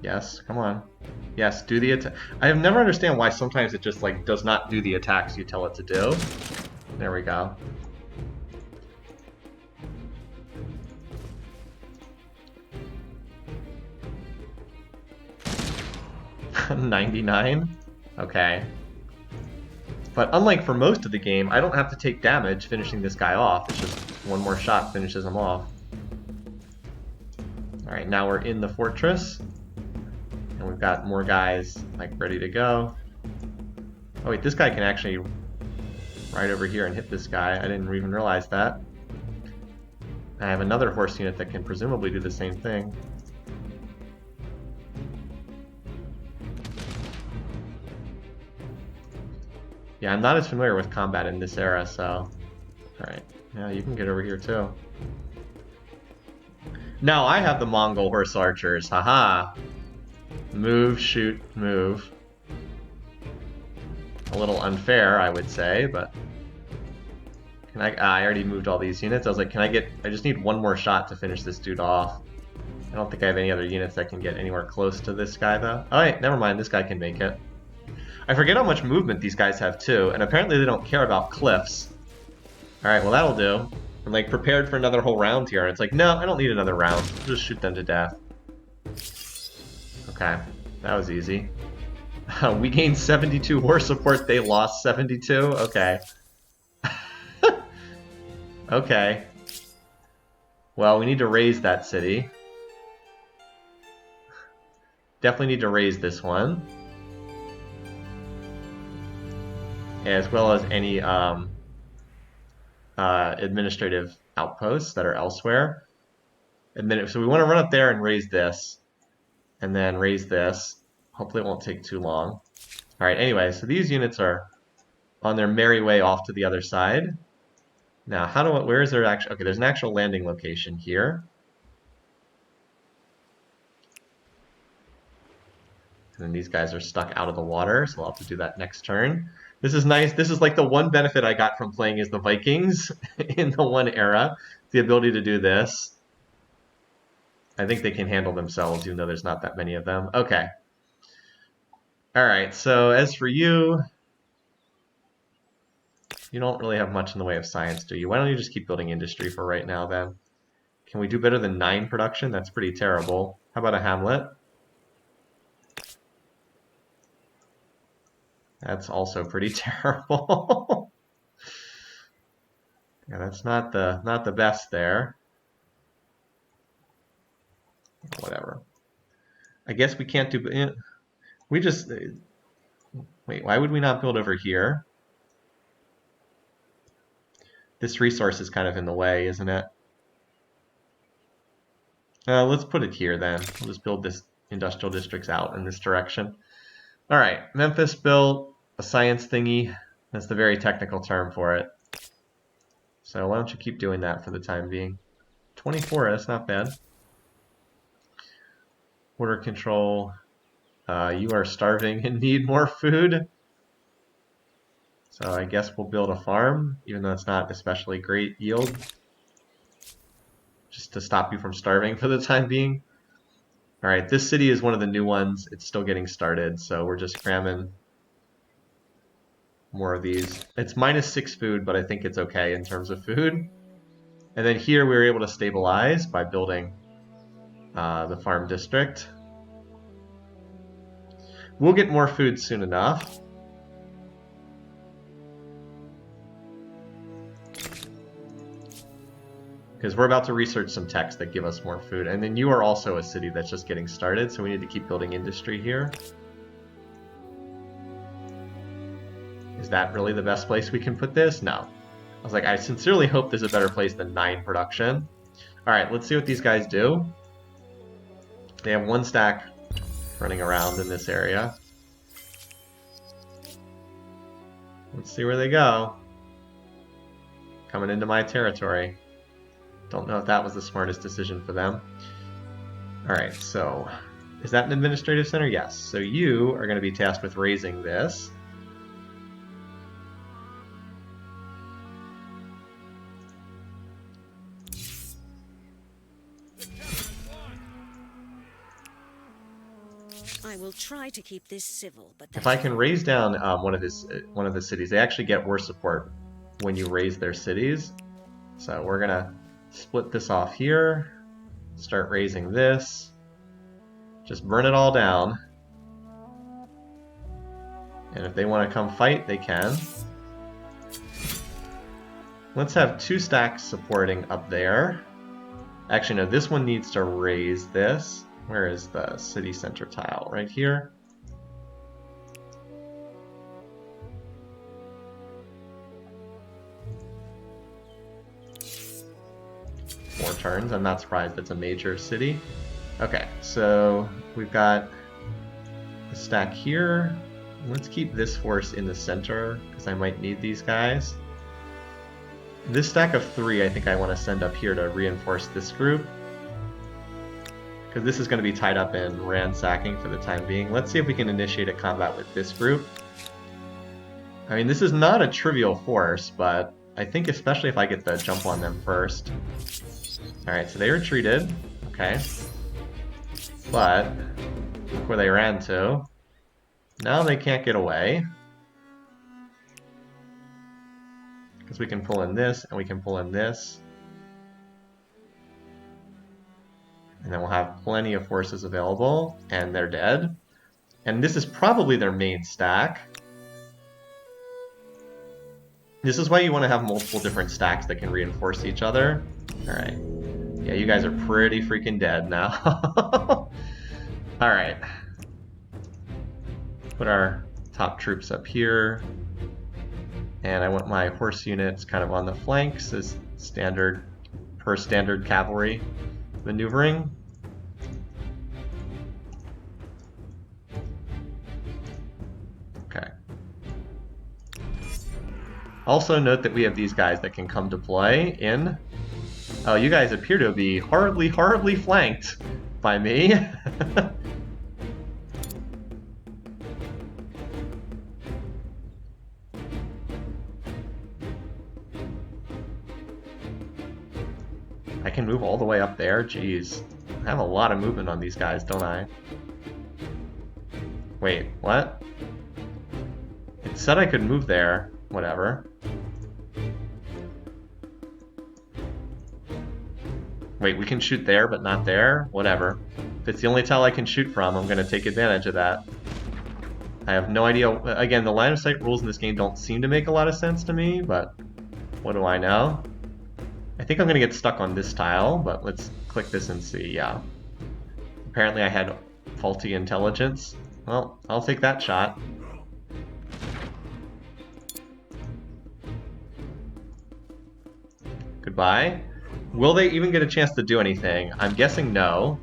Yes, come on. Yes, do the attack. I have never understand why sometimes it just like does not do the attacks you tell it to do. There we go. $99? Okay. But unlike for most of the game, I don't have to take damage finishing this guy off. It's just one more shot finishes him off. Alright, now we're in the fortress. And we've got more guys, like, ready to go. Oh wait, this guy can actually ride over here and hit this guy. I didn't even realize that. I have another horse unit that can presumably do the same thing. Yeah, I'm not as familiar with combat in this era, so... Alright, yeah, you can get over here too. Now I have the Mongol horse archers, haha! Move, shoot, move. A little unfair, I would say, but... Can I already moved all these units. I was like, I just need one more shot to finish this dude off. I don't think I have any other units that can get anywhere close to this guy, though. Alright, never mind, this guy can make it. I forget how much movement these guys have, too, and apparently they don't care about cliffs. Alright, well that'll do. I'm like prepared for another whole round here, and it's like, no, I don't need another round. Just shoot them to death. Okay, that was easy. We gained 72 war support, they lost 72? Okay. Okay. Well, we need to raise that city. Definitely need to raise this one. As well as any administrative outposts that are elsewhere. So we want to run up there and raise this. And then raise this. Hopefully it won't take too long. Alright, anyway, so these units are on their merry way off to the other side. Now, where is there actually... Okay, there's an actual landing location here. And these guys are stuck out of the water, so I'll have to do that next turn. This is nice. This is like the one benefit I got from playing as the Vikings in the one era. The ability to do this. I think they can handle themselves, even though there's not that many of them. Okay. Alright, so as for you, you don't really have much in the way of science, do you? Why don't you just keep building industry for right now, then? Can we do better than 9 production? That's pretty terrible. How about a hamlet? That's also pretty terrible. Yeah, that's not the best there. Whatever. I guess we can't do... We just... Wait, why would we not build over here? This resource is kind of in the way, isn't it? Let's put it here then. We'll just build this industrial districts out in this direction. Alright, Memphis built a science thingy. That's the very technical term for it. So why don't you keep doing that for the time being. 24, that's not bad. Border control. You are starving and need more food. So I guess we'll build a farm, even though it's not especially great yield. Just to stop you from starving for the time being. Alright, this city is one of the new ones. It's still getting started, so we're just cramming more of these. It's -6 food, but I think it's okay in terms of food. And then here we were able to stabilize by building the farm district. We'll get more food soon enough. Because we're about to research some texts that give us more food. And then you are also a city that's just getting started, so we need to keep building industry here. Is that really the best place we can put this? No. I was like, I sincerely hope there's a better place than 9 production. Alright, let's see what these guys do. They have 1 stack running around in this area. Let's see where they go. Coming into my territory. Don't know if that was the smartest decision for them. Alright, so is that an administrative center? Yes. So you are going to be tasked with raising this. I will try to keep this civil, but if I can raise down one of the cities, they actually get war support when you raise their cities. So we're gonna split this off here, start raising this, just burn it all down, and if they want to come fight, they can. Let's have 2 stacks supporting up there. Actually, no, this one needs to raise this. Where is the city center tile? Right here. Four turns. I'm not surprised it's a major city. Okay, so we've got a stack here. Let's keep this force in the center because I might need these guys. This stack of 3 I think I want to send up here to reinforce this group. Because this is going to be tied up in ransacking for the time being. Let's see if we can initiate a combat with this group. I mean, this is not a trivial force, but I think especially if I get the jump on them first. Alright, so they retreated. Okay. But, look where they ran to. Now they can't get away. Because we can pull in this, and we can pull in this. And then we'll have plenty of forces available, and they're dead. And this is probably their main stack. This is why you want to have multiple different stacks that can reinforce each other. Alright. Yeah, you guys are pretty freaking dead now. Alright. Put our top troops up here. And I want my horse units kind of on the flanks as standard, per standard cavalry maneuvering. Okay. Also note that we have these guys that can come deploy in. Oh, you guys appear to be horribly, horribly flanked by me. I can move all the way up there? Jeez. I have a lot of movement on these guys, don't I? Wait, what? It said I could move there. Whatever. Wait, we can shoot there, but not there? Whatever. If it's the only tile I can shoot from, I'm going to take advantage of that. I have no idea. Again, the line of sight rules in this game don't seem to make a lot of sense to me, but what do I know? I think I'm going to get stuck on this tile, but let's click this and see. Yeah. Apparently I had faulty intelligence. Well, I'll take that shot. Goodbye. Will they even get a chance to do anything? I'm guessing no.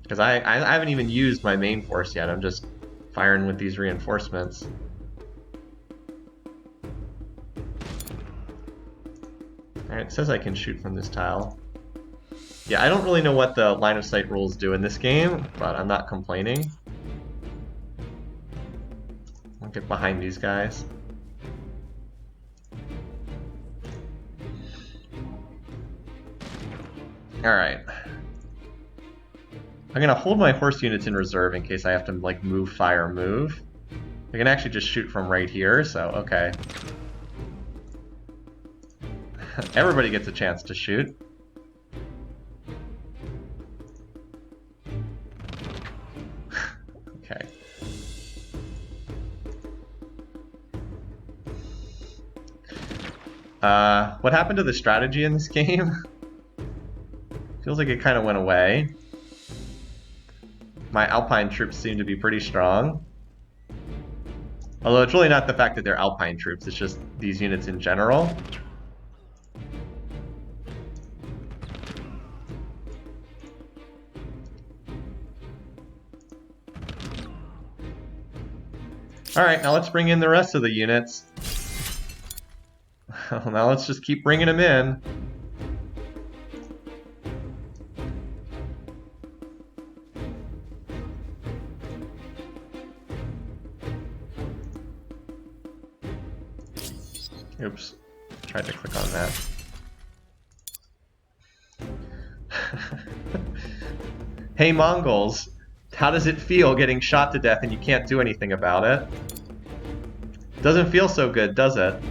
Because I haven't even used my main force yet. I'm just firing with these reinforcements. Alright, it says I can shoot from this tile. Yeah, I don't really know what the line of sight rules do in this game, but I'm not complaining. I'll get behind these guys. Alright. I'm gonna hold my horse units in reserve in case I have to, like, move, fire, move. I can actually just shoot from right here, so okay. Everybody gets a chance to shoot. Okay. What happened to the strategy in this game? Feels like it kind of went away. My Alpine troops seem to be pretty strong. Although it's really not the fact that they're Alpine troops, it's just these units in general. Alright, now let's bring in the rest of the units. Now let's just keep bringing them in. Oops, tried to click on that. Hey Mongols, how does it feel getting shot to death and you can't do anything about it? Doesn't feel so good, does it?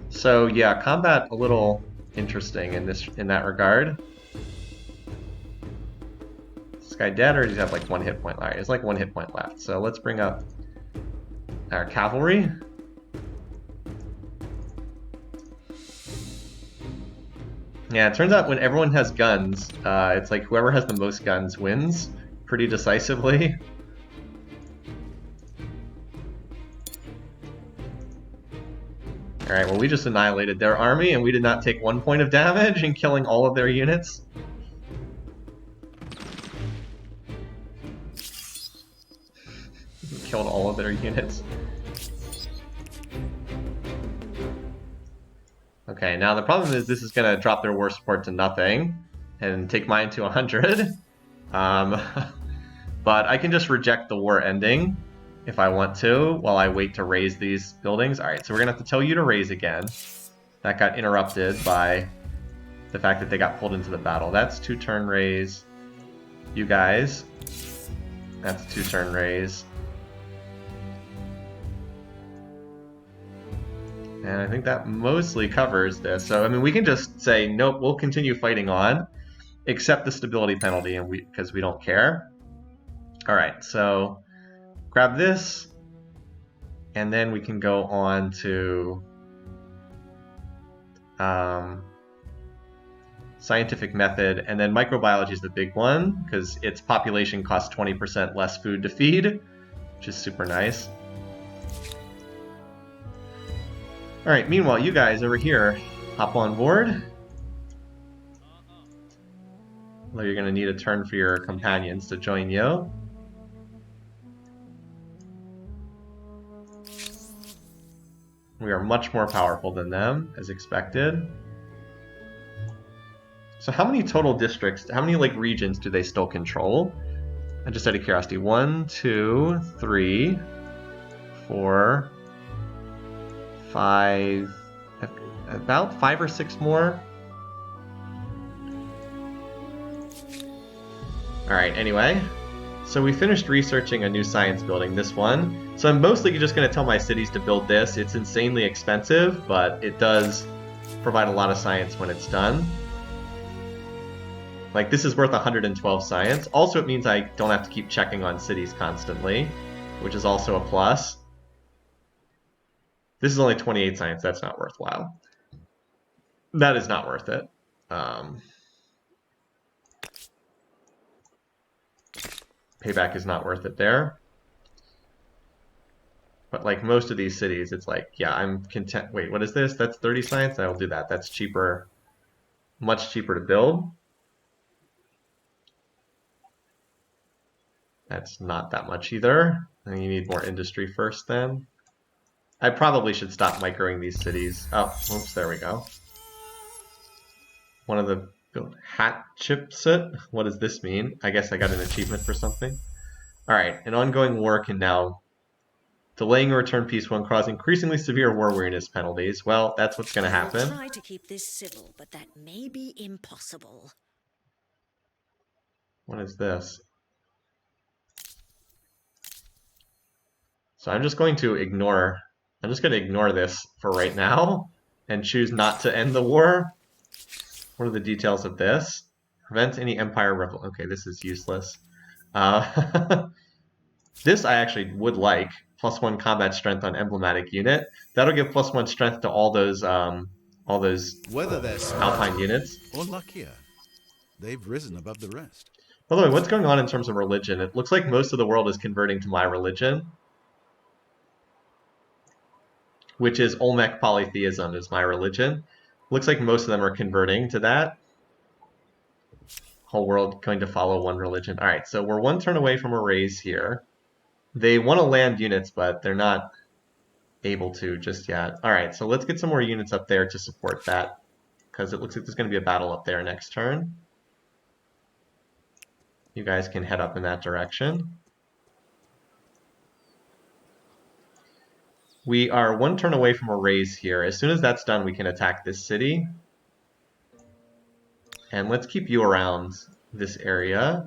So yeah, combat a little interesting in that regard. Is this guy dead, or does he have like one hit point left? He has like one hit point left. So let's bring up our cavalry. Yeah, it turns out when everyone has guns, it's like whoever has the most guns wins pretty decisively. Alright, well we just annihilated their army and we did not take 1 point of damage in killing all of their units. We killed all of their units. Okay, now the problem is this is going to drop their war support to nothing and take mine to 100. But I can just reject the war ending if I want to while I wait to raise these buildings. Alright, so we're going to have to tell you to raise again. That got interrupted by the fact that they got pulled into the battle. That's 2-turn raise. You guys. That's 2-turn raise. And I think that mostly covers this. So, I mean, we can just say, nope, we'll continue fighting on, accept the stability penalty, and because we don't care. Alright, so grab this, and then we can go on to scientific method, and then microbiology is the big one, because its population costs 20% less food to feed, which is super nice. Alright, meanwhile, you guys over here, hop on board. Although you're going to need a turn for your companions to join you. We are much more powerful than them, as expected. So how many total districts, how many like regions do they still control? And just out of curiosity, 1, 2, 3, 4, 5, about 5 or 6 more. Alright, anyway. So we finished researching a new science building, this one. So I'm mostly just going to tell my cities to build this. It's insanely expensive, but it does provide a lot of science when it's done. Like, this is worth 112 science. Also, it means I don't have to keep checking on cities constantly, which is also a plus. This is only 28 science. That's not worthwhile. That is not worth it. Payback is not worth it there. But like most of these cities, it's like, yeah, I'm content. Wait, what is this? That's 30 science? I will do that. That's cheaper, much cheaper to build. That's not that much either. I think you need more industry first then. I probably should stop microing these cities. Oh, oops, there we go. One of the hat chips it. What does this mean? I guess I got an achievement for something. Alright, an ongoing war can now delaying a return peace will cause increasingly severe war weariness penalties. Well, that's what's going to happen. I'll try to keep this civil, but that may be impossible. What is this? So I'm just going to ignore this for right now and choose not to end the war. What are the details of this? Prevent any empire revolt. Okay, this is useless. This I actually would like. +1 combat strength on emblematic unit. That'll give +1 strength to all those Whether they're Alpine units. or luckier, they've risen above the rest. By the way, what's going on in terms of religion? It looks like most of the world is converting to my religion, which is Olmec polytheism is my religion. Looks like most of them are converting to that. Whole world going to follow one religion. All right, so we're 1 turn away from a raise here. They want to land units, but they're not able to just yet. All right, so let's get some more units up there to support that, because it looks like there's going to be a battle up there next turn. You guys can head up in that direction. We are 1 turn away from a raise here. As soon as that's done, we can attack this city. And let's keep you around this area.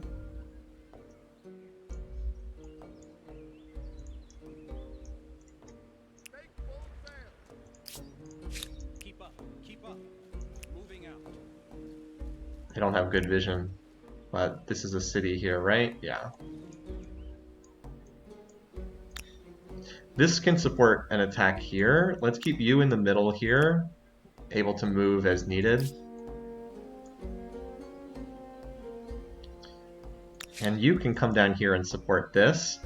Keep up. Keep up. Moving out. I don't have good vision, but this is a city here, right? Yeah. This can support an attack here. Let's keep you in the middle here, able to move as needed. And you can come down here and support this.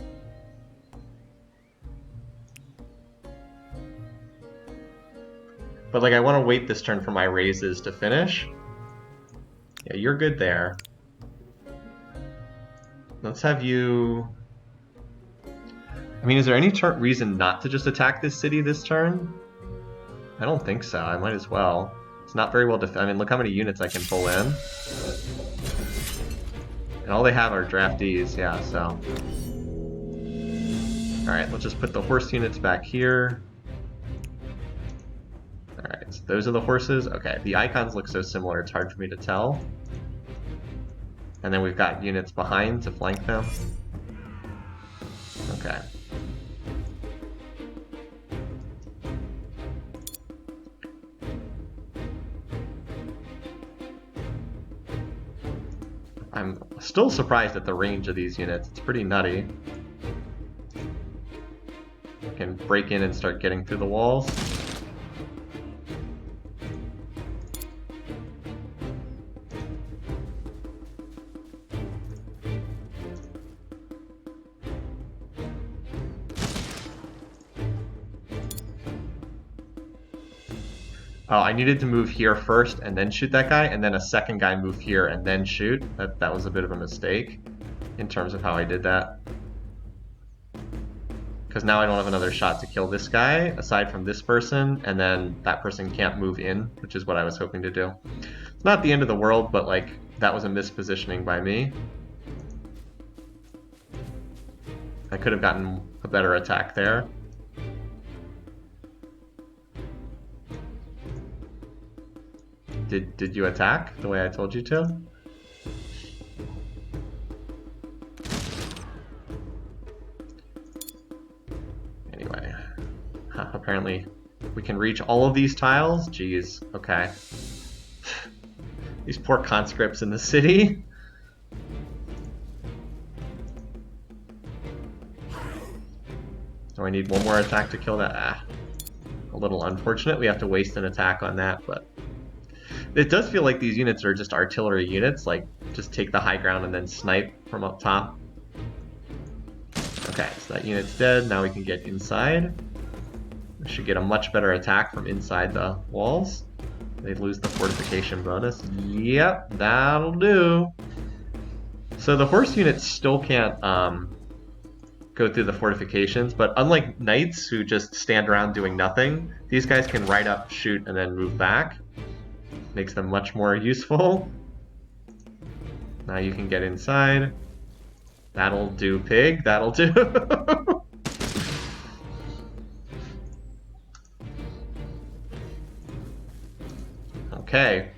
But like, I want to wait this turn for my raises to finish. Yeah, you're good there. Let's have you... I mean, is there any reason not to just attack this city this turn? I don't think so. I might as well. It's not very well defended. I mean, look how many units I can pull in. And all they have are draftees, yeah, so. Alright, let's just put the horse units back here. Alright, so those are the horses. Okay, the icons look so similar, it's hard for me to tell. And then we've got units behind to flank them. Okay. I'm still surprised at the range of these units. It's pretty nutty. I can break in and start getting through the walls. Oh, I needed to move here first and then shoot that guy, and then a second guy move here and then shoot. That was a bit of a mistake in terms of how I did that. Because now I don't have another shot to kill this guy, aside from this person, and then that person can't move in, which is what I was hoping to do. Not the end of the world, but like that was a mispositioning by me. I could have gotten a better attack there. Did you attack the way I told you to? Anyway, apparently we can reach all of these tiles. Jeez, okay. These poor conscripts in the city. Do I need one more attack to kill that? Ah, a little unfortunate. We have to waste an attack on that, but it does feel like these units are just artillery units, like just take the high ground and then snipe from up top. Okay, so that unit's dead. Now we can get inside. We should get a much better attack from inside the walls. They lose the fortification bonus. Yep, that'll do. So the horse units still can't go through the fortifications, but unlike knights who just stand around doing nothing, these guys can ride up, shoot, and then move back. Makes them much more useful. Now you can get inside. That'll do, pig. That'll do. Okay.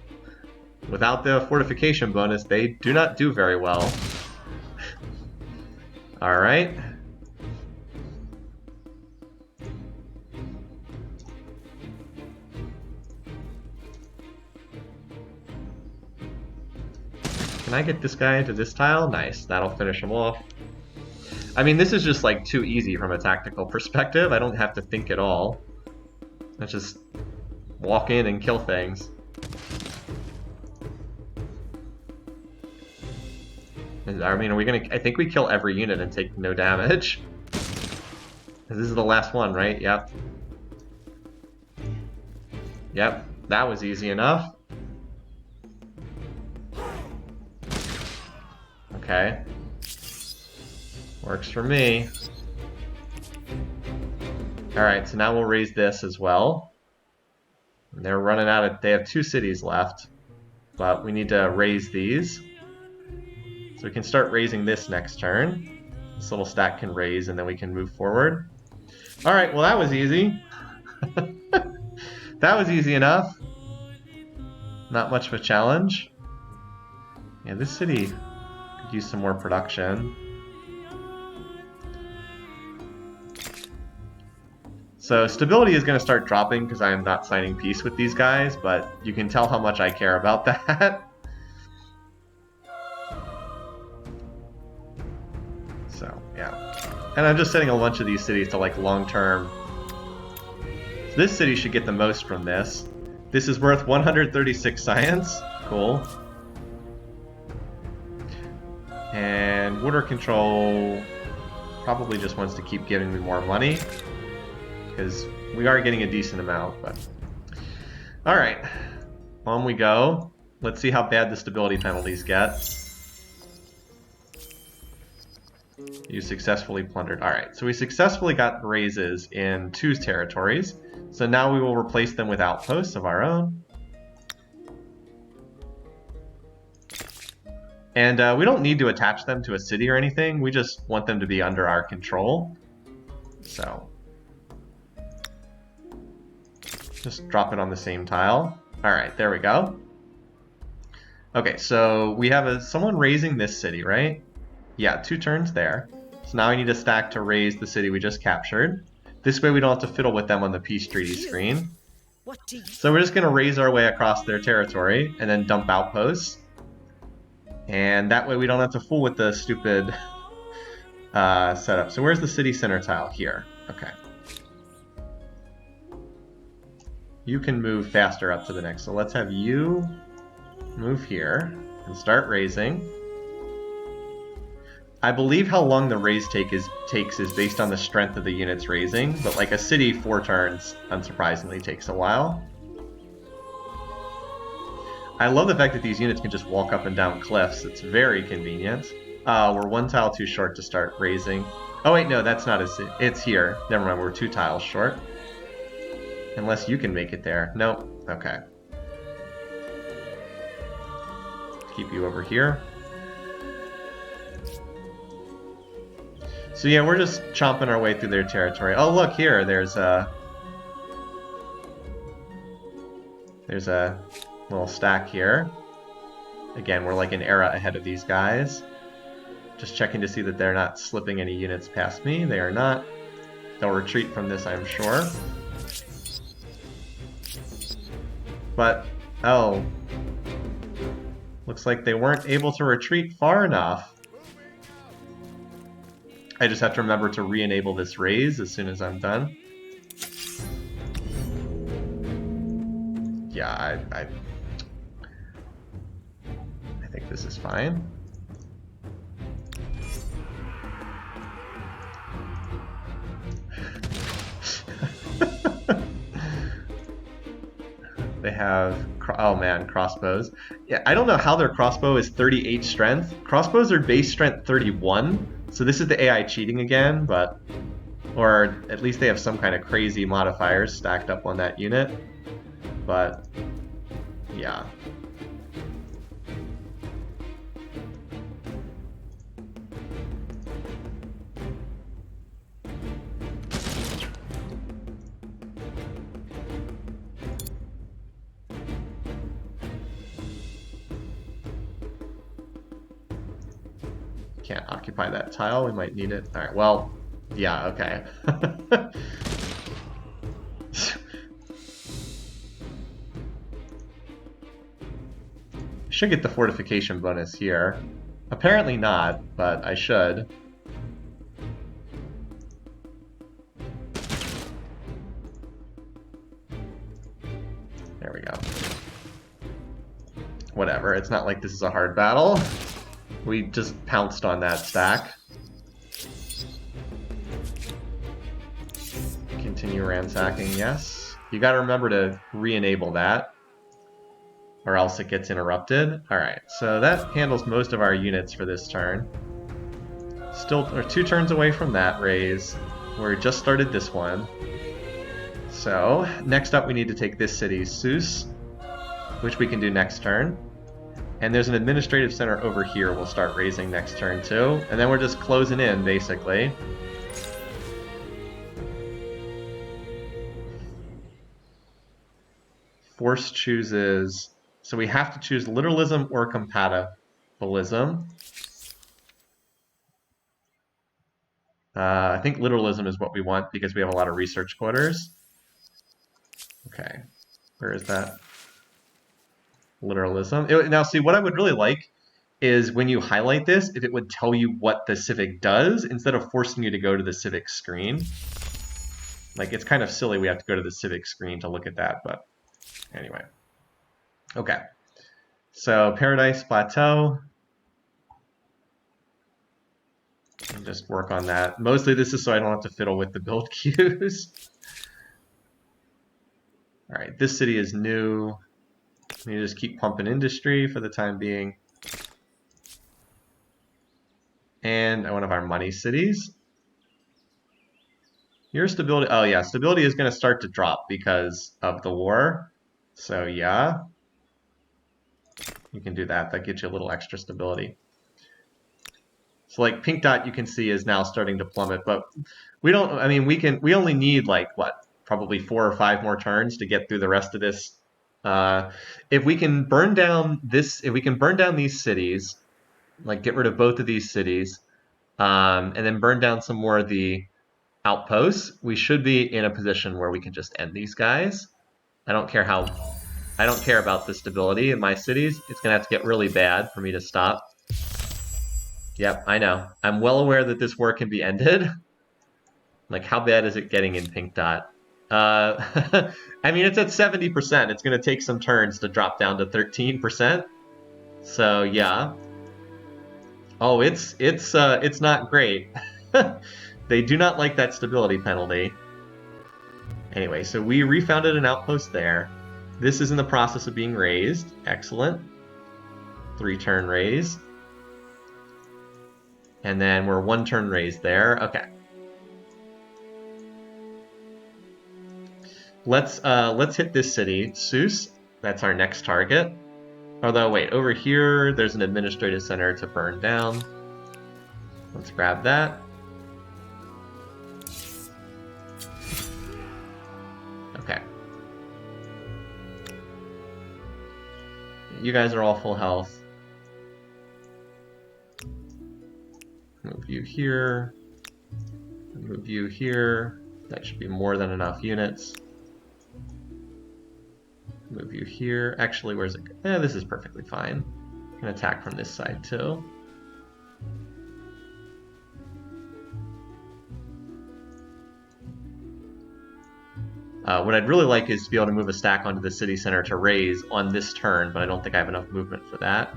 Without the fortification bonus, they do not do very well. Alright. Can I get this guy into this tile? Nice. That'll finish him off. I mean, this is just like too easy from a tactical perspective. I don't have to think at all. Let's just walk in and kill things. I mean, are we gonna... I think we kill every unit and take no damage. This is the last one, right? Yep. Yep, that was easy enough. Okay. Works for me. Alright, so now we'll raise this as well. And they're running out of... They have 2 cities left. But we need to raise these. So we can start raising this next turn. This little stack can raise and then we can move forward. Alright, well that was easy. That was easy enough. Not much of a challenge. Yeah, this city could use some more production. So stability is going to start dropping because I am not signing peace with these guys, but you can tell how much I care about that. So, yeah. And I'm just setting a bunch of these cities to like long-term. So this city should get the most from this. This is worth 136 science. Cool. And water control probably just wants to keep giving me more money, because we are getting a decent amount, but... Alright, on we go. Let's see how bad the stability penalties get. You successfully plundered. Alright, so we successfully got raises in 2 territories, so now we will replace them with outposts of our own. And we don't need to attach them to a city or anything, we just want them to be under our control. So... just drop it on the same tile. Alright, there we go. Okay, so we have someone raising this city, right? Yeah, 2 turns there. So now I need a stack to raise the city we just captured. This way we don't have to fiddle with them on the peace treaty screen. So we're just going to raise our way across their territory and then dump outposts. And that way we don't have to fool with the stupid setup. So where's the city center tile? Here. Okay. You can move faster up to the next. So let's have you move here and start raising. I believe how long the raise takes is based on the strength of the units raising, but like a city 4 turns, unsurprisingly, takes a while. I love the fact that these units can just walk up and down cliffs. It's very convenient. We're 1 tile too short to start raising. Oh wait, no, that's not it's here. Never mind, we're 2 tiles short. Unless you can make it there. Nope. Okay. Keep you over here. So yeah, we're just chomping our way through their territory. Oh look here, there's a little stack here. Again, we're like an era ahead of these guys. Just checking to see that they're not slipping any units past me. They are not. They'll retreat from this, I'm sure. But, oh. Looks like they weren't able to retreat far enough. I just have to remember to re-enable this raise as soon as I'm done. Yeah, I think this is fine. They have, oh man, crossbows. Yeah, I don't know how their crossbow is 38 strength. Crossbows are base strength 31, so this is the AI cheating again, but, or at least they have some kind of crazy modifiers stacked up on that unit. But, yeah. Can't occupy that tile, we might need it. Alright, well, yeah, okay. Should get the fortification bonus here. Apparently not, but I should. There we go. Whatever, it's not like this is a hard battle. We just pounced on that stack. Continue ransacking, yes. You gotta remember to re-enable that, or else it gets interrupted. Alright, so that handles most of our units for this turn. Still, we're 2 turns away from that raise. We just started this one. So, next up we need to take this city, Seuss, which we can do next turn. And there's an administrative center over here we'll start raising next turn too. And then we're just closing in, basically. Force chooses... So we have to choose literalism or compatibilism. I think literalism is what we want because we have a lot of research quarters. Okay, where is that? Literalism. Now, see, what I would really like is when you highlight this, if it would tell you what the civic does instead of forcing you to go to the civic screen. Like, it's kind of silly we have to go to the civic screen to look at that, but anyway. Okay. So, Paradise Plateau. I'll just work on that. Mostly this is so I don't have to fiddle with the build queues. Alright, this city is new. You just keep pumping industry for the time being. And one of our money cities. Your stability, oh yeah, stability is going to start to drop because of the war. So yeah, you can do that. That gets you a little extra stability. So like pink dot you can see is now starting to plummet, but we don't, I mean, we only need like what, probably 4 or 5 more turns to get through the rest of this. If we can burn down this, if we can burn down these cities, like get rid of both of these cities, and then burn down some more of the outposts, we should be in a position where we can just end these guys. I don't care about the stability in my cities. It's gonna have to get really bad for me to stop. Yep, I know. I'm well aware that this war can be ended. Like, how bad is it getting in pink dot? I mean, it's at 70%. It's going to take some turns to drop down to 13%. So, yeah. Oh, it's not great. They do not like that stability penalty. Anyway, so we refounded an outpost there. This is in the process of being raised. Excellent. 3-turn raise. And then we're 1-turn raised there. Okay. Let's hit this city, Seuss. That's our next target. Although, wait, over here, there's an administrative center to burn down. Let's grab that. Okay. You guys are all full health. Move you here. Move you here. That should be more than enough units. Move you here. Actually, where's it? This is perfectly fine. I can attack from this side too. What I'd really like is to be able to move a stack onto the city center to raise on this turn, but I don't think I have enough movement for that.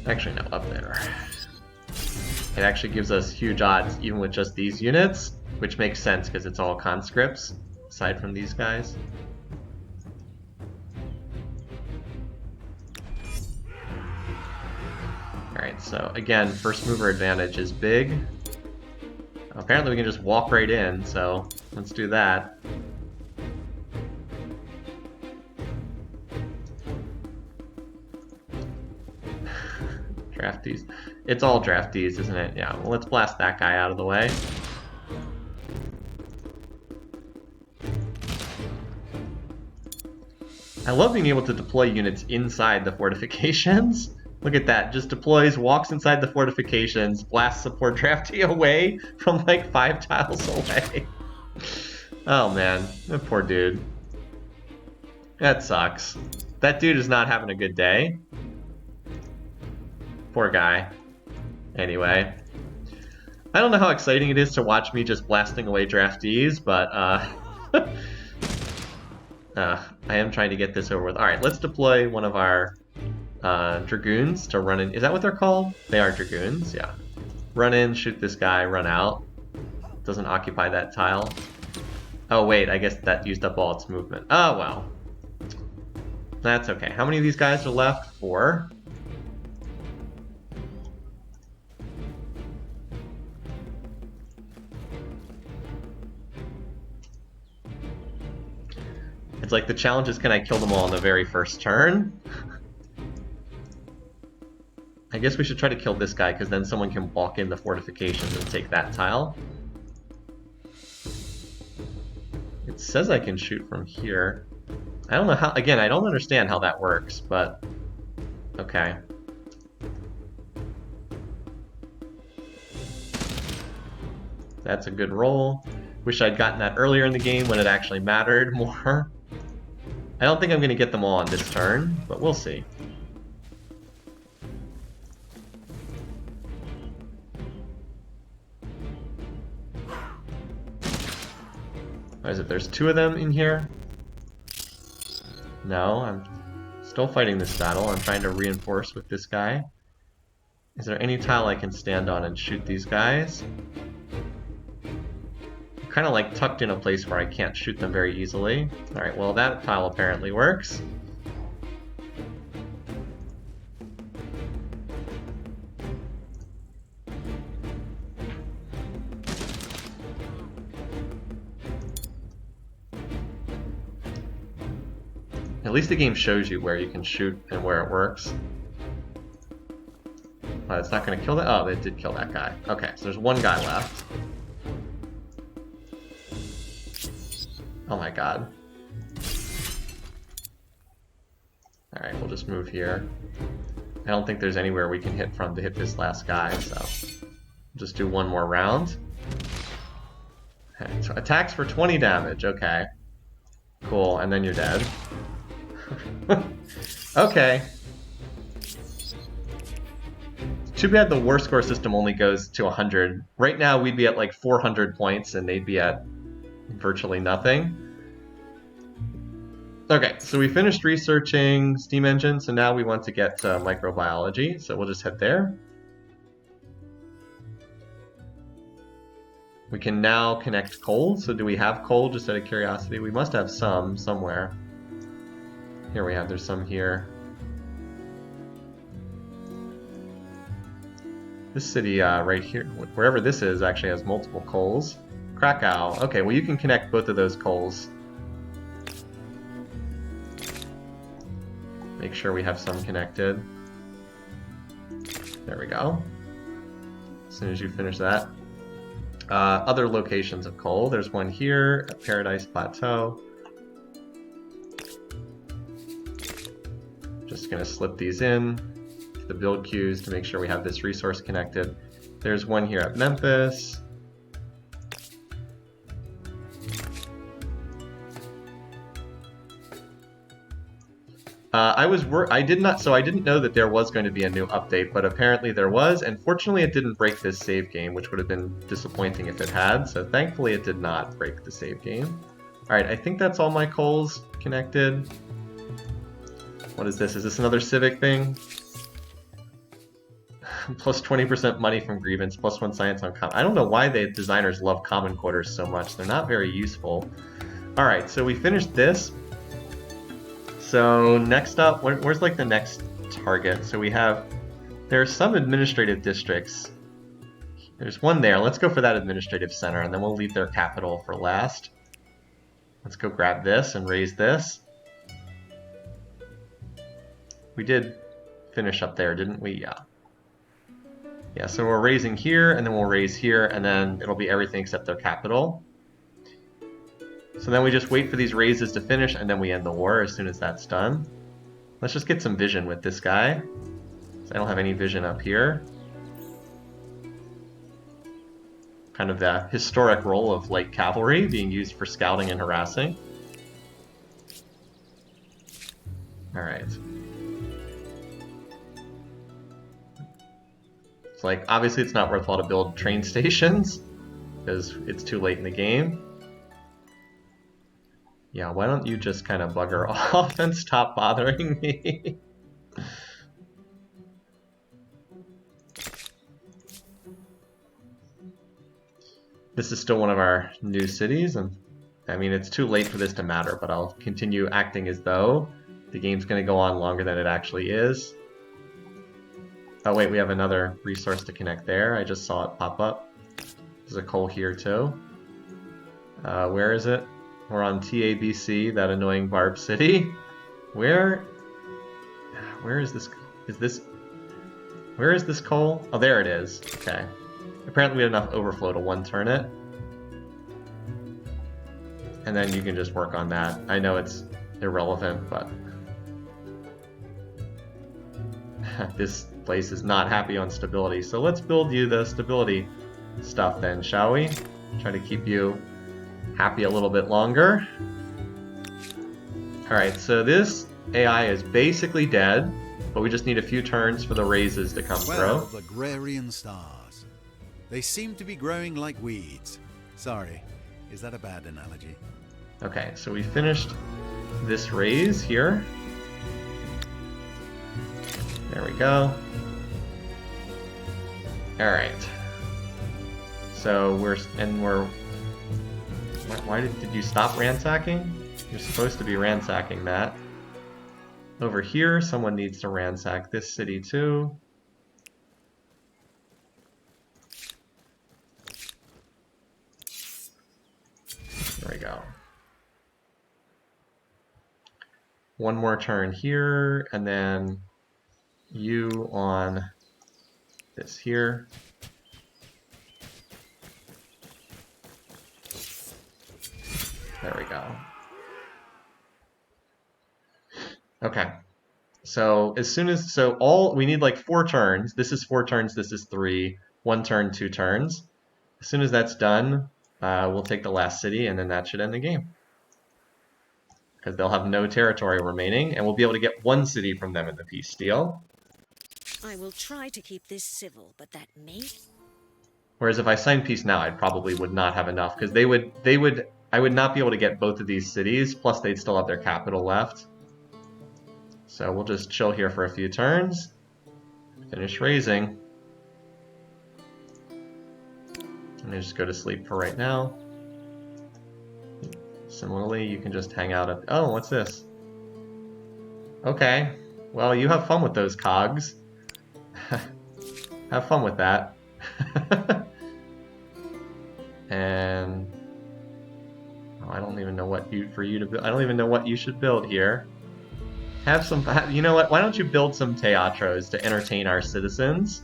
Actually, no, up there. It actually gives us huge odds even with just these units, which makes sense because it's all conscripts, aside from these guys. Alright, so again, first mover advantage is big. Apparently we can just walk right in, so let's do that. Draftees. It's all draftees, isn't it? Yeah, well, let's blast that guy out of the way. I love being able to deploy units inside the fortifications. Look at that, just deploys, walks inside the fortifications, blasts a poor draftee away from like 5 tiles away. Oh man, that poor dude. That sucks. That dude is not having a good day. Poor guy. Anyway. I don't know how exciting it is to watch me just blasting away draftees, but I am trying to get this over with. Alright, let's deploy one of our Dragoons to run in. Is that what they're called? They are Dragoons, yeah. Run in, shoot this guy, run out. Doesn't occupy that tile. Oh wait, I guess that used up all its movement. Oh well. That's okay. How many of these guys are left? 4. It's like the challenge is, can I kill them all in the very first turn? I guess we should try to kill this guy, because then someone can walk in the fortifications and take that tile. It says I can shoot from here. I don't know how, again, I don't understand how that works, but okay. That's a good roll. Wish I'd gotten that earlier in the game when it actually mattered more. I don't think I'm going to get them all on this turn, but we'll see. What is it? There's 2 of them in here? No, I'm still fighting this battle. I'm trying to reinforce with this guy. Is there any tile I can stand on and shoot these guys? Kind of like tucked in a place where I can't shoot them very easily. Alright, well that tile apparently works. At least the game shows you where you can shoot and where it works. It's not going to kill that? Oh, it did kill that guy. Okay, so there's 1 guy left. Oh my god. Alright, we'll just move here. I don't think there's anywhere we can hit from to hit this last guy, so we'll just do 1 more round. Okay, so attacks for 20 damage, okay. Cool, and then you're dead. Okay. Too bad the war score system only goes to 100. Right now we'd be at like 400 points and they'd be at virtually nothing. Okay, so we finished researching steam engine, so now we want to get to microbiology, so we'll just head there. We can now connect coal, so do we have coal, just out of curiosity? We must have some somewhere. Here we have, there's some here. This city right here, wherever this is, actually has multiple coals. Krakow. Okay, well you can connect both of those coals. Make sure we have some connected. There we go. As soon as you finish that. Other locations of coal. There's one here at Paradise Plateau. Just gonna slip these in to the build queues to make sure we have this resource connected. There's one here at Memphis. I didn't know that there was going to be a new update, but apparently there was, and fortunately it didn't break this save game, which would have been disappointing if it had, so thankfully it did not break the save game. Alright, I think that's all my coals connected. What is this? Is this another civic thing? Plus 20% money from grievance, plus 1 science on common. I don't know why the designers love common quarters so much. They're not very useful. Alright, so we finished this. So next up, where's like the next target? So there are some administrative districts. There's one there. Let's go for that administrative center, and then we'll leave their capital for last. Let's go grab this and raise this. We did finish up there, didn't we? Yeah. Yeah, so we're raising here, and then we'll raise here, and then it'll be everything except their capital. So then we just wait for these raises to finish, and then we end the war as soon as that's done. Let's just get some vision with this guy. So I don't have any vision up here. Kind of the historic role of light cavalry being used for scouting and harassing. Alright. It's like, obviously it's not worthwhile to build train stations, because it's too late in the game. Yeah, why don't you just kind of bugger off and stop bothering me? This is still one of our new cities, and I mean, it's too late for this to matter, but I'll continue acting as though the game's going to go on longer than it actually is. Oh wait, we have another resource to connect there. I just saw it pop up. There's a coal here too. Where is it? We're on TABC, that annoying Barb City. Where is this? Where is this coal? Oh, there it is. Okay. Apparently we have enough overflow to one-turn it. And then you can just work on that. I know it's irrelevant, but this place is not happy on stability. So let's build you the stability stuff then, shall we? Try to keep you happy a little bit longer. Alright, so this AI is basically dead, but we just need a few turns for the raises to come Well, through. agrarian stars. They seem to be growing like weeds. Sorry, is that a bad analogy? Okay, so we finished this raise here. There we go. Alright. So we're why did you stop ransacking? You're supposed to be ransacking that. Over here, someone needs to ransack this city too. There we go. One more turn here, and then you on this here. There we go. Okay. So we need like 4 turns. This is 4 turns, this is 3. 1 turn, 2 turns. As soon as that's done, we'll take the last city, and then that should end the game. Because they'll have no territory remaining, and we'll be able to get 1 city from them in the peace deal. I will try to keep this civil, but that may... Whereas if I sign peace now, I probably would not have enough, because I would not be able to get both of these cities, plus they'd still have their capital left. So we'll just chill here for a few turns, finish raising, and then just go to sleep for right now. Similarly, you can just hang out at... Oh, what's this? Okay, well, you have fun with those cogs. Have fun with that. And oh, I don't even know what for you to build. I don't even know what you should build here. Have some. You know what? Why don't you build some teatros to entertain our citizens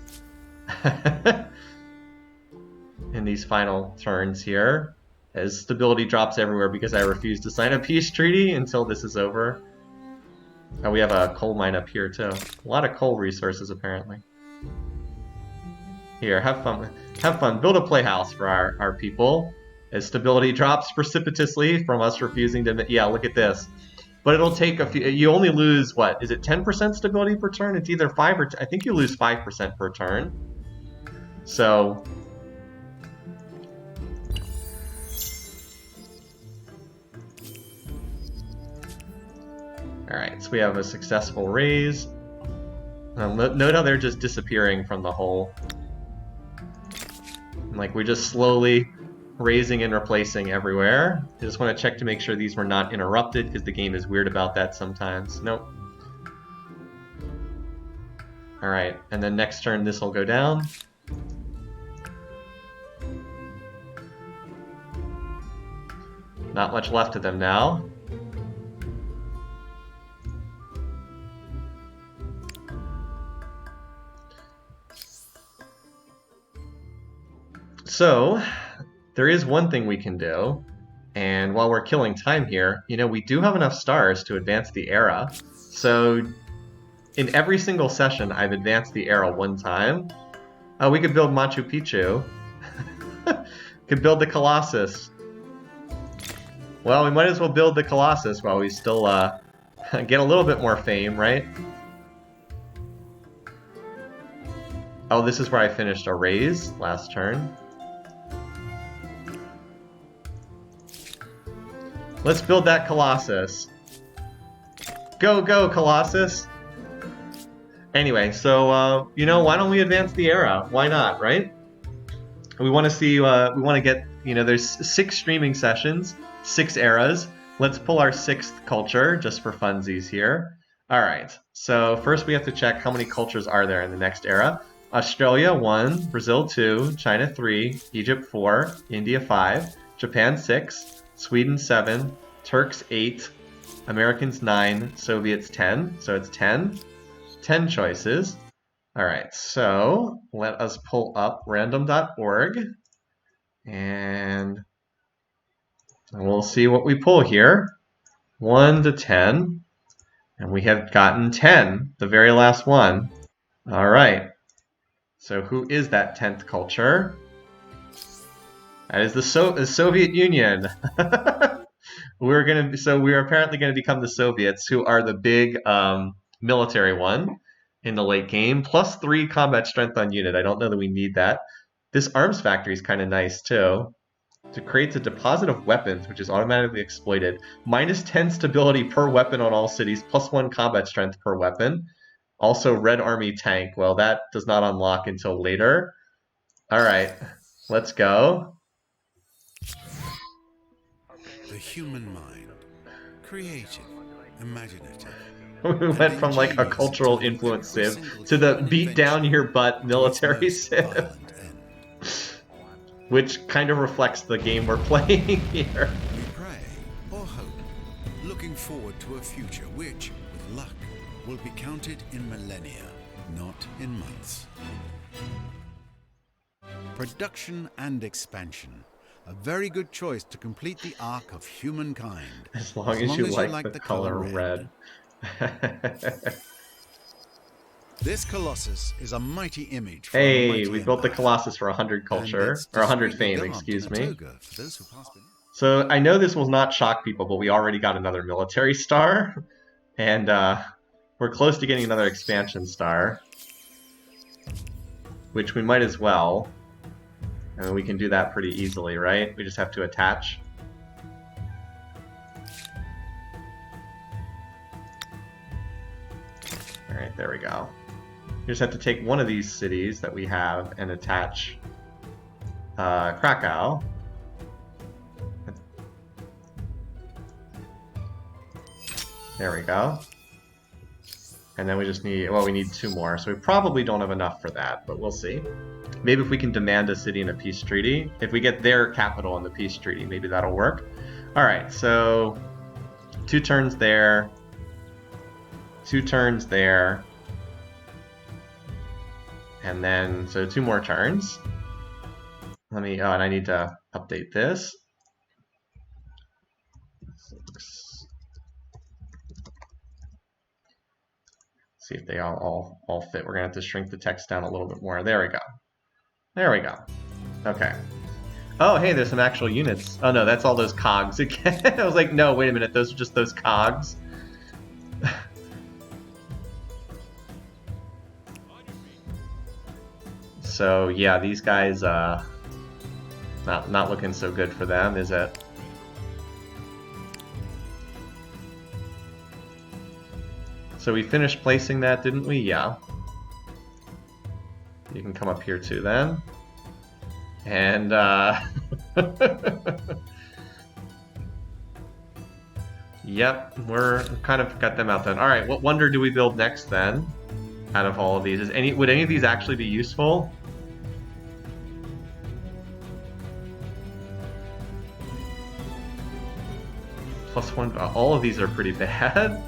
in these final turns here, as stability drops everywhere because I refuse to sign a peace treaty until this is over. Oh, we have a coal mine up here too. A lot of coal resources apparently. Here, have fun. Have fun. Build a playhouse for our people. As stability drops precipitously from us refusing to... Yeah, look at this. But it'll take a few... You only lose, what? Is it 10% stability per turn? It's either 5 or... I think you lose 5% per turn. So... Alright, so we have a successful raise. Note how they're just disappearing from the hole. Like, we're just slowly raising and replacing everywhere. I just want to check to make sure these were not interrupted, because the game is weird about that sometimes. Nope. Alright, and then next turn this will go down. Not much left of them now. So, there is one thing we can do, and while we're killing time here, you know, we do have enough stars to advance the era. So, in every single session, I've advanced the era one time. Oh, we could build Machu Picchu. Could build the Colossus. Well, we might as well build the Colossus while we still get a little bit more fame, right? Oh, this is where I finished a raise last turn. Let's build that Colossus. Go, go, Colossus! Anyway, so, you know, why don't we advance the era? Why not, right? We want to see, we want to get, you know, there's 6 streaming sessions, 6 eras. Let's pull our 6th culture, just for funsies here. Alright, so first we have to check how many cultures are there in the next era. Australia 1, Brazil 2, China 3, Egypt 4, India 5, Japan 6, Sweden 7, Turks 8, Americans 9, Soviets 10, so it's 10. 10 choices. Alright, so let us pull up random.org and we'll see what we pull here. 1 to 10, and we have gotten 10, the very last one. Alright, so who is that 10th culture? That is the Soviet Union. We are apparently going to become the Soviets, who are the big military one in the late game. +3 combat strength on unit. I don't know that we need that. This arms factory is kind of nice too. It creates a deposit of weapons, which is automatically exploited. -10 stability per weapon on all cities, +1 combat strength per weapon. Also, Red Army tank. Well, that does not unlock until later. Alright, let's go. The human mind. Creative, imaginative. We went from like a cultural influence civ to the beat down your butt military civ. Which kind of reflects the game we're playing here. We pray or hope, looking forward to a future which, with luck, will be counted in millennia, not in months. Production and expansion. A very good choice to complete the arc of humankind. As long as you like the color red. This Colossus is a mighty image. For Hey, a mighty we built the empire. Colossus for 100 culture, or 100 fame, excuse me. For those who pass beneath. So I know this will not shock people, but we already got another military star, and we're close to getting another expansion star, which we might as well. And we can do that pretty easily, right? We just have to attach. Alright, there we go. You just have to take one of these cities that we have and attach Krakow. There we go. And then we just need, well, we need 2 more. So we probably don't have enough for that, but we'll see. Maybe if we can demand a city in a peace treaty, if we get their capital in the peace treaty, maybe that'll work. All right, so 2 turns there, 2 turns there, and then, so 2 more turns. Let me, oh, and I need to update this. See if they all fit. We're gonna have to shrink the text down a little bit more. There we go. There we go. Okay. Oh, hey, there's some actual units. Oh no, that's all those cogs again. I was like, no, wait a minute, those are just those cogs. So yeah, these guys, not looking so good for them, is it? So we finished placing that, didn't we? Yeah. You can come up here too then. And yep, we're kind of got them out then. All right, what wonder do we build next then? Out of all of these, would any of these actually be useful? +1. All of these are pretty bad.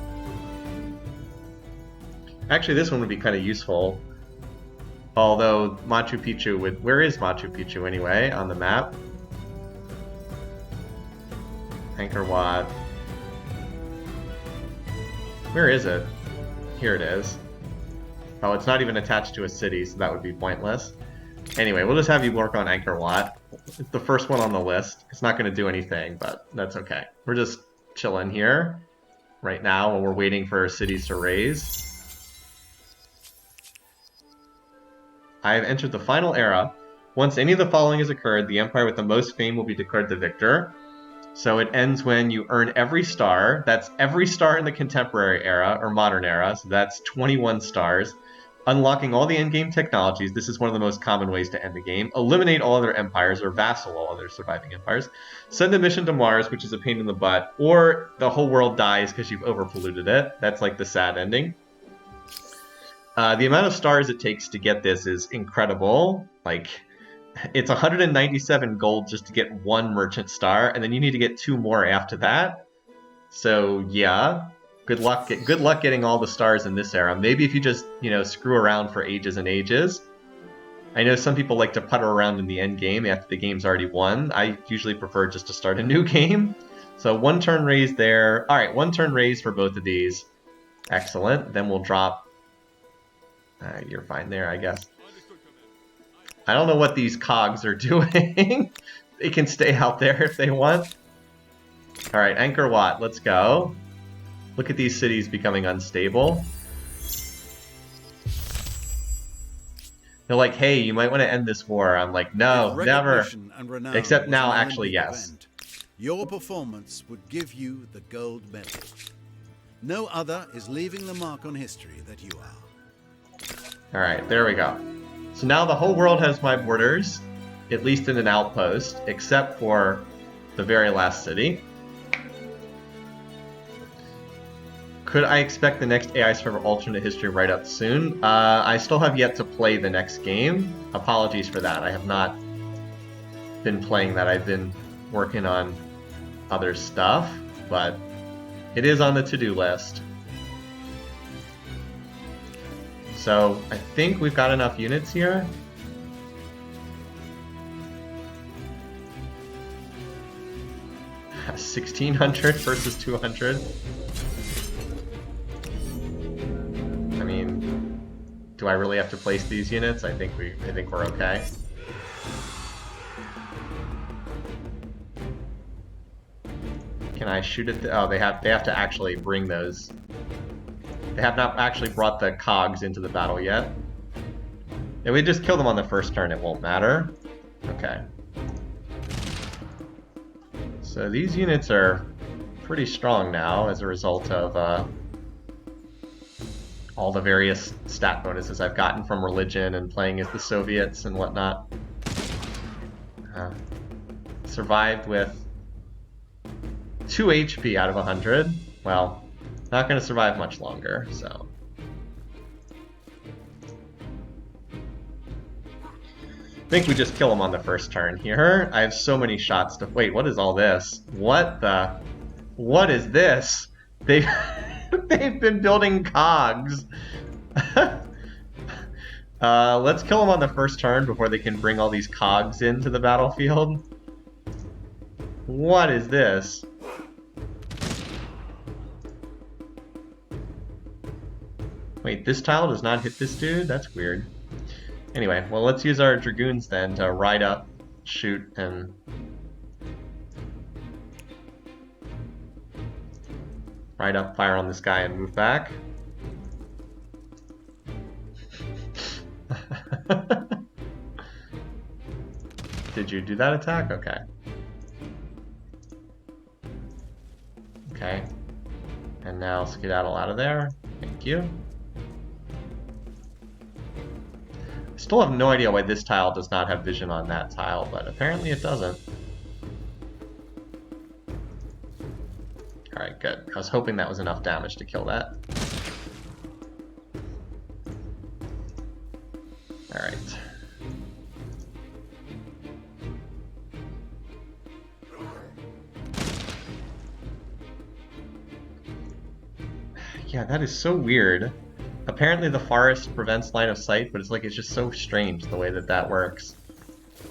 Actually, this one would be kind of useful. Although Machu Picchu would... Where is Machu Picchu anyway on the map? Angkor Wat. Where is it? Here it is. Oh, it's not even attached to a city, so that would be pointless. Anyway, we'll just have you work on Angkor Wat. It's the first one on the list. It's not going to do anything, but that's okay. We're just chilling here right now while we're waiting for our cities to raise. I have entered the final era. Once any of the following has occurred, the empire with the most fame will be declared the victor. So it ends when you earn every star. That's every star in the contemporary era, or modern era, so that's 21 stars. Unlocking all the endgame technologies. This is one of the most common ways to end the game. Eliminate all other empires, or vassal all other surviving empires. Send a mission to Mars, which is a pain in the butt. Or the whole world dies because you've overpolluted it. That's like the sad ending. The amount of stars it takes to get this is incredible. Like, it's 197 gold just to get 1 merchant star, and then you need to get 2 more after that. So yeah, good luck getting all the stars in this era. Maybe if you just, screw around for ages and ages. I know some people like to putter around in the end game after the game's already won. I usually prefer just to start a new game. So 1 turn raise there. All right, 1 turn raise for both of these. Excellent. Then we'll drop. You're fine there, I guess. I don't know what these cogs are doing. They can stay out there if they want. Alright, Angkor Wat, let's go. Look at these cities becoming unstable. They're like, hey, you might want to end this war. I'm like, no, never. Except now, actually, yes. Your performance would give you the gold medal. No other is leaving the mark on history that you are. Alright, there we go. So now the whole world has my borders, at least in an outpost, except for the very last city. Could I expect the next AI server alternate history right up soon? I still have yet to play the next game. Apologies for that. I have not been playing that. I've been working on other stuff, but it is on the to-do list. So I think we've got enough units here. $1,600 versus 200. I mean, do I really have to place these units? I think we're okay. Can I shoot at the? Oh, they have to actually bring those. They have not actually brought the cogs into the battle yet. If we just kill them on the first turn, it won't matter. Okay. So these units are pretty strong now as a result of all the various stat bonuses I've gotten from religion and playing as the Soviets and whatnot. Survived with 2 HP out of 100. Well, not going to survive much longer, so think we just kill him on the first turn here. I have so many shots to... Wait, what is all this? What the... What is this? They've, they've been building cogs. Let's kill them on the first turn before they can bring all these cogs into the battlefield. What is this? Wait, this tile does not hit this dude? That's weird. Anyway, well, let's use our dragoons then to ride up, shoot, and... ride up, fire on this guy, and move back. Did you do that attack? Okay. Okay. And now skedaddle out of there. Thank you. Still have no idea why this tile does not have vision on that tile, but apparently it doesn't. Alright, good. I was hoping that was enough damage to kill that. Alright. Yeah, that is so weird. Apparently the forest prevents line of sight, but it's like it's just so strange the way that that works.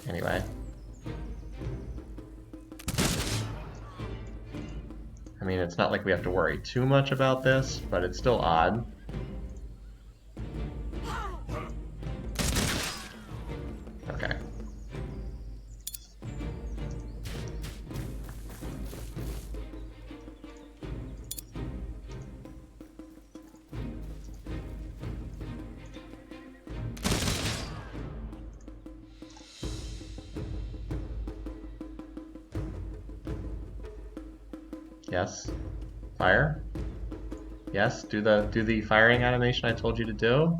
Anyway. I mean, it's not like we have to worry too much about this, but it's still odd. Okay. Yes. Fire. Yes, do the firing animation I told you to do.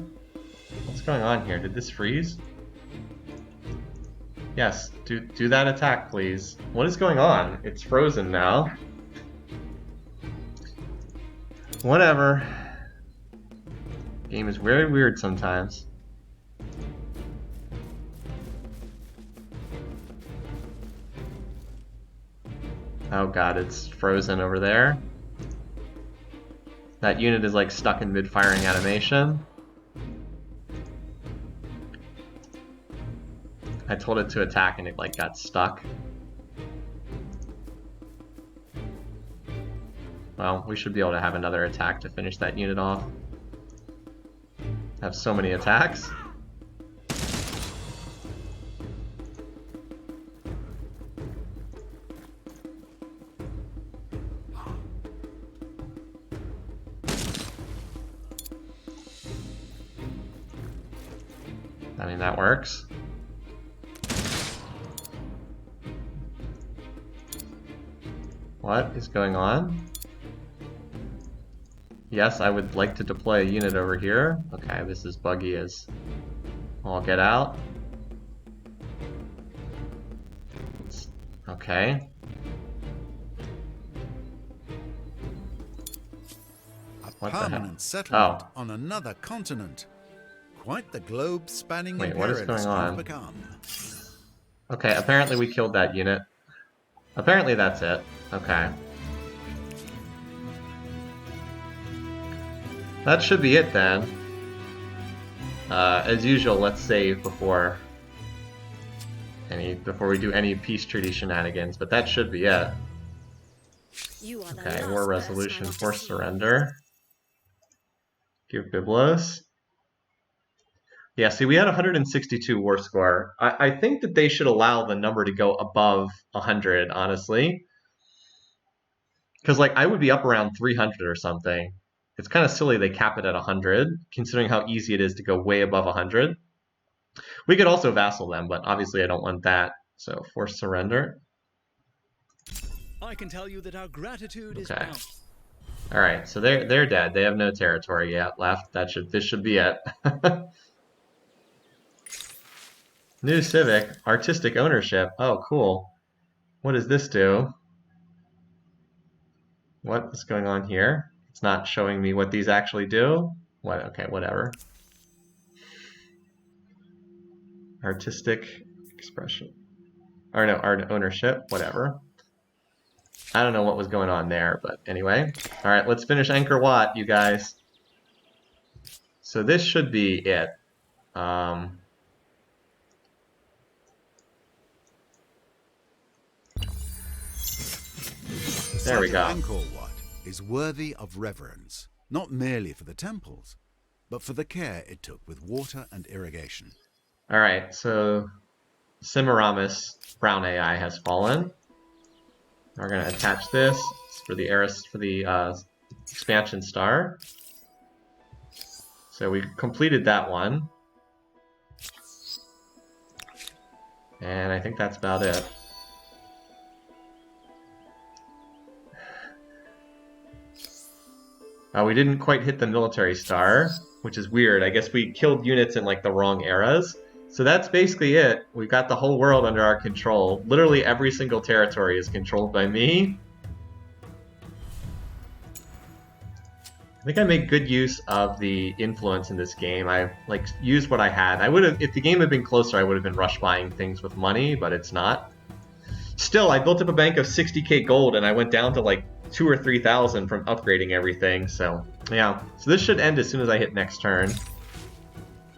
What's going on here? Did this freeze? Yes, do that attack, please. What is going on? It's frozen now. Whatever. Game is very weird sometimes. Oh god, it's frozen over there. That unit is like stuck in mid-firing animation. I told it to attack and it like got stuck. Well, we should be able to have another attack to finish that unit off. I have so many attacks. I mean, that works. What is going on? Yes, I would like to deploy a unit over here. Okay, this is buggy as all get out. Okay. A permanent settlement Oh. on another continent. Quite the globe-spanning Wait, what is imperialist going on? we've become. Okay, apparently we killed that unit. Apparently that's it. Okay. That should be it then. As usual, let's save before we do any peace treaty shenanigans, but that should be it. You are the Okay, last war person resolution, I want to forced see. surrender. Give Byblos. Yeah, see, we had 162 war score. I think that they should allow the number to go above 100, honestly. Because, like, I would be up around 300 or something. It's kind of silly they cap it at 100, considering how easy it is to go way above 100. We could also vassal them, but obviously I don't want that. So, forced surrender. I can tell you that our gratitude is Okay. bound. All right, so they're dead. They have no territory yet left. This should be it. New civic, artistic ownership. Oh, cool. What does this do? What is going on here? It's not showing me what these actually do. What? Okay, whatever. Artistic expression. Or no, art ownership, whatever. I don't know what was going on there, but anyway. Alright, let's finish Angkor Wat, you guys. So this should be it. There we go. Angkor Wat is worthy of reverence, not merely for the temples, but for the care it took with water and irrigation. Alright, so Semiramis Brown AI has fallen. We're going to attach this for the expansion star. So we completed that one. And I think that's about it. We didn't quite hit the military star, which is weird. I guess we killed units in like the wrong eras. So that's basically it. We've got the whole world under our control. Literally every single territory is controlled by me. I think I made good use of the influence in this game. I used what I had. I would have, if the game had been closer, I would have been rush buying things with money, but it's not. Still, I built up a bank of 60k gold, and I went down to like 2,000 or 3,000 from upgrading everything. So yeah, so this should end as soon as I hit next turn.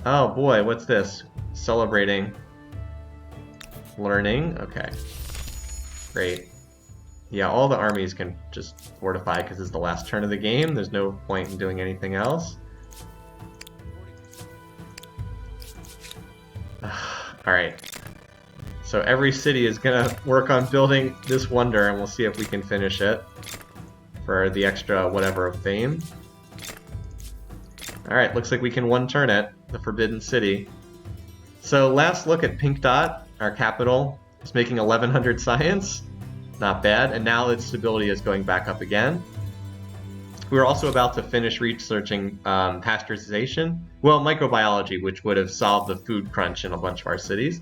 Oh boy, what's this? Celebrating learning. Okay, great. Yeah, all the armies can just fortify because it's the last turn of the game. There's no point in doing anything else. Alright. So every city is going to work on building this wonder, and we'll see if we can finish it for the extra whatever of fame. Alright, looks like we can one-turn it, the Forbidden City. So last look at Pink Dot, our capital. It's making 1100 science. Not bad, and now its stability is going back up again. We were also about to finish researching pasteurization. Well, microbiology, which would have solved the food crunch in a bunch of our cities.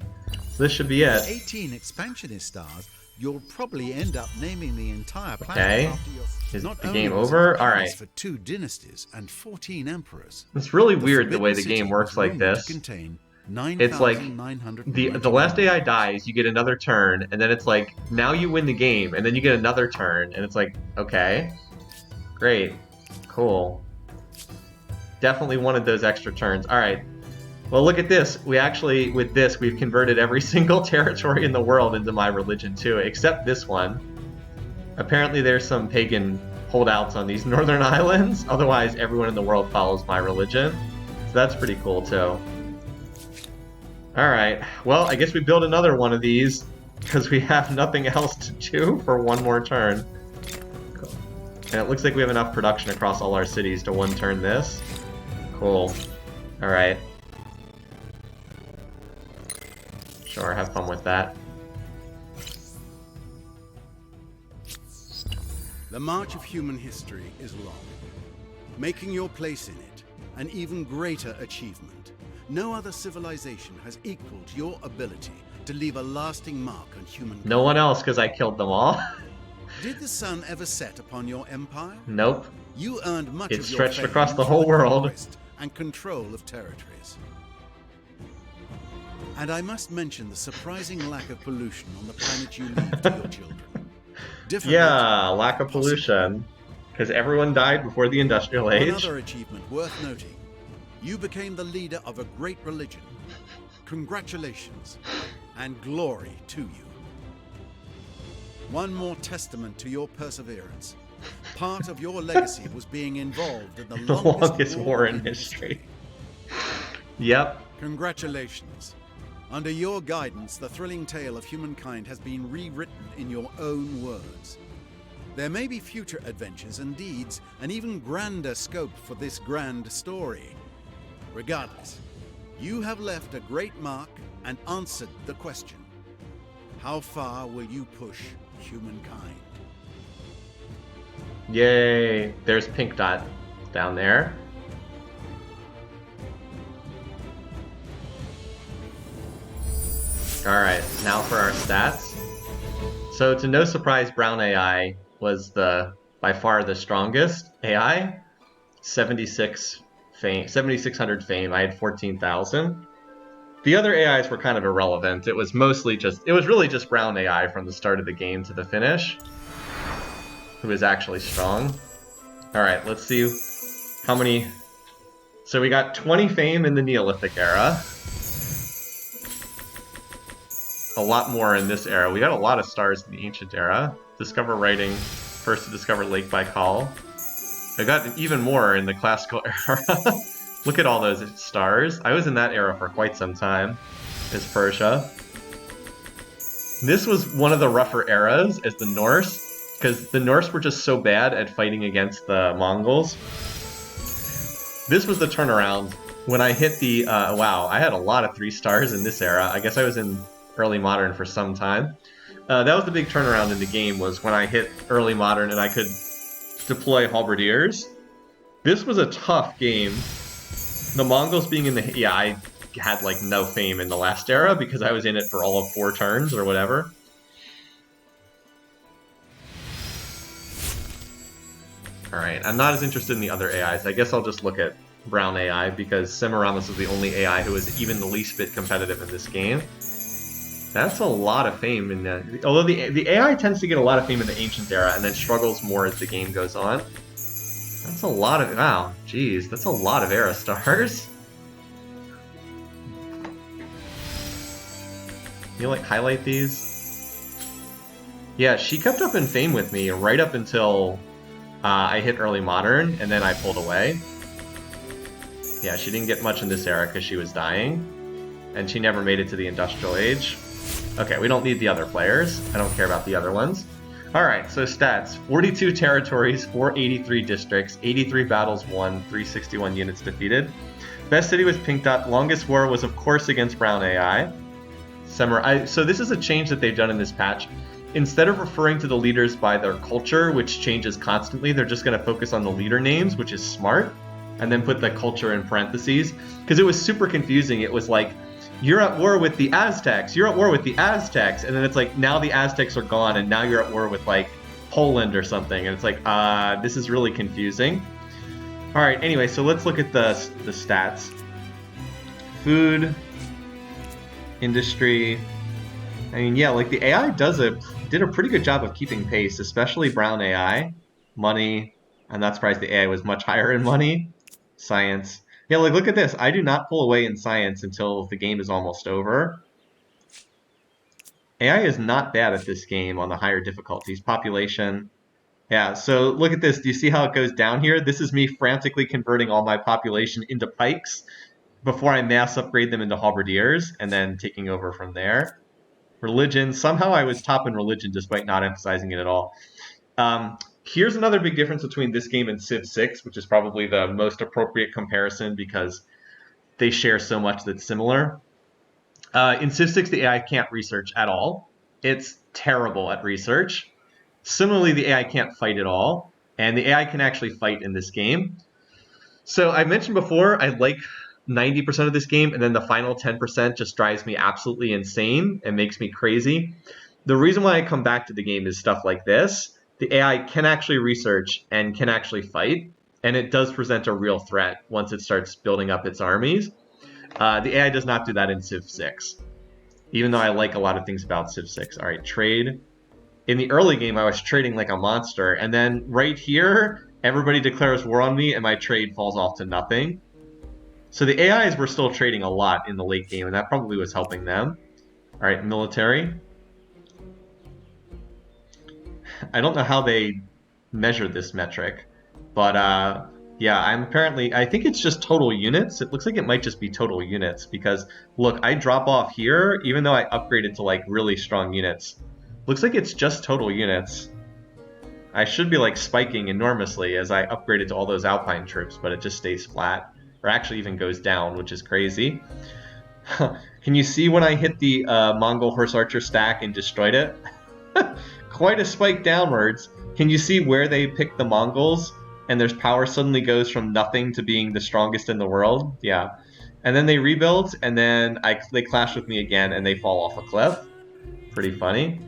So this should be it. 18 expansionist stars, you'll probably end up naming the entire planet Okay. after your... Is Not the only game was it over? the All place right. For 2 dynasties and 14 emperors. It's really The weird the way the Forbidden game City works was like rumored this. to contain It's like 9,900 the last AI dies, you get another turn, and then it's like, now you win the game, and then you get another turn, and it's like, okay, great, cool. Definitely wanted those extra turns. All right. Well, look at this. We actually, with this, we've converted every single territory in the world into my religion too, except this one. Apparently there's some pagan holdouts on these northern islands. Otherwise, everyone in the world follows my religion. So that's pretty cool too. Alright, well, I guess we build another one of these because we have nothing else to do for one more turn. Cool. And it looks like we have enough production across all our cities to one turn this. Cool. Alright. Sure, have fun with that. The march of human history is long, making your place in it an even greater achievement. No other civilization has equaled your ability to leave a lasting mark on humankind. No one else, because I killed them all. Did the sun ever set upon your empire? Nope. You earned much It of your stretched fame across the through whole world. conquest and control of territories. And I must mention the surprising lack of pollution on the planet you leave to your children. Difficult, Yeah, lack of possible. pollution. Because everyone died before the Industrial One Age. other achievement worth noting. You became the leader of a great religion. Congratulations, and glory to you. One more testament to your perseverance. Part of your legacy was being involved in the The longest, longest war in history. Yep. Congratulations. Under your guidance, the thrilling tale of humankind has been rewritten in your own words. There may be future adventures and deeds, an even grander scope for this grand story. Regardless, you have left a great mark and answered the question. How far will you push humankind? Yay. There's Pink Dot down there. Alright, now for our stats. So to no surprise, Brown AI was by far the strongest AI. 76 fame, 7,600 fame. I had 14,000. The other AIs were kind of irrelevant. It was really just brown AI from the start of the game to the finish, who is actually strong. Alright, let's see how many... So we got 20 fame in the Neolithic era. A lot more in this era. We got a lot of stars in the Ancient era. Discover writing, first to discover Lake Baikal. I got even more in the Classical era. Look at all those stars. I was in that era for quite some time, as Persia. This was one of the rougher eras as the Norse, because the Norse were just so bad at fighting against the Mongols. This was the turnaround. When I hit the... wow, I had a lot of 3 stars in this era. I guess I was in early modern for some time. That was the big turnaround in the game, was when I hit early modern and I could deploy halberdiers. This was a tough game. The Mongols being in the... Yeah, I had like no fame in the last era because I was in it for all of 4 turns or whatever. Alright, I'm not as interested in the other AIs. I guess I'll just look at brown AI because Semiramis is the only AI who is even the least bit competitive in this game. That's a lot of fame in the... Although the AI tends to get a lot of fame in the Ancient era and then struggles more as the game goes on. That's a lot of... Wow, geez, that's a lot of era stars. Can you, like, highlight these? Yeah, she kept up in fame with me right up until I hit early modern, and then I pulled away. Yeah, she didn't get much in this era because she was dying. And she never made it to the Industrial Age. Okay, we don't need the other players. I don't care about the other ones. Alright, so stats. 42 territories, 483 districts, 83 battles won, 361 units defeated. Best city was Pink Dot. Longest war was, of course, against brown AI. So this is a change that they've done in this patch. Instead of referring to the leaders by their culture, which changes constantly, they're just going to focus on the leader names, which is smart, and then put the culture in parentheses. Because it was super confusing. It was like, you're at war with the Aztecs, you're at war with the Aztecs, and then it's like, now the Aztecs are gone, and now you're at war with, like, Poland or something, and it's like, this is really confusing. Alright, anyway, so let's look at the stats. Food, industry, I mean, yeah, like, the AI did a pretty good job of keeping pace, especially brown AI. Money, I'm not surprised the AI was much higher in money. Science. Yeah, like, look at this. I do not pull away in science until the game is almost over. AI is not bad at this game on the higher difficulties. Population. Yeah, so look at this. Do you see how it goes down here? This is me frantically converting all my population into pikes before I mass upgrade them into halberdiers and then taking over from there. Religion. Somehow I was top in religion despite not emphasizing it at all. Here's another big difference between this game and Civ 6, which is probably the most appropriate comparison because they share so much that's similar. In Civ 6, the AI can't research at all. It's terrible at research. Similarly, the AI can't fight at all, and the AI can actually fight in this game. So I mentioned before, I like 90% of this game, and then the final 10% just drives me absolutely insane and makes me crazy. The reason why I come back to the game is stuff like this. The AI can actually research and can actually fight, and it does present a real threat once it starts building up its armies. The AI does not do that in Civ 6, even though I like a lot of things about Civ 6. All right, trade. In the early game, I was trading like a monster, and then right here, everybody declares war on me, and my trade falls off to nothing. So the AIs were still trading a lot in the late game, and that probably was helping them. All right, military. I don't know how they measure this metric, but yeah, I think it's just total units. It looks like it might just be total units because look, I drop off here even though I upgraded to like really strong units. Looks like it's just total units. I should be like spiking enormously as I upgraded to all those Alpine troops, but it just stays flat, or actually even goes down, which is crazy. Can you see when I hit the Mongol Horse Archer stack and destroyed it? Quite a spike downwards. Can you see where they pick the Mongols and their power suddenly goes from nothing to being the strongest in the world? Yeah. And then they rebuild, and then they clash with me again and they fall off a cliff. Pretty funny.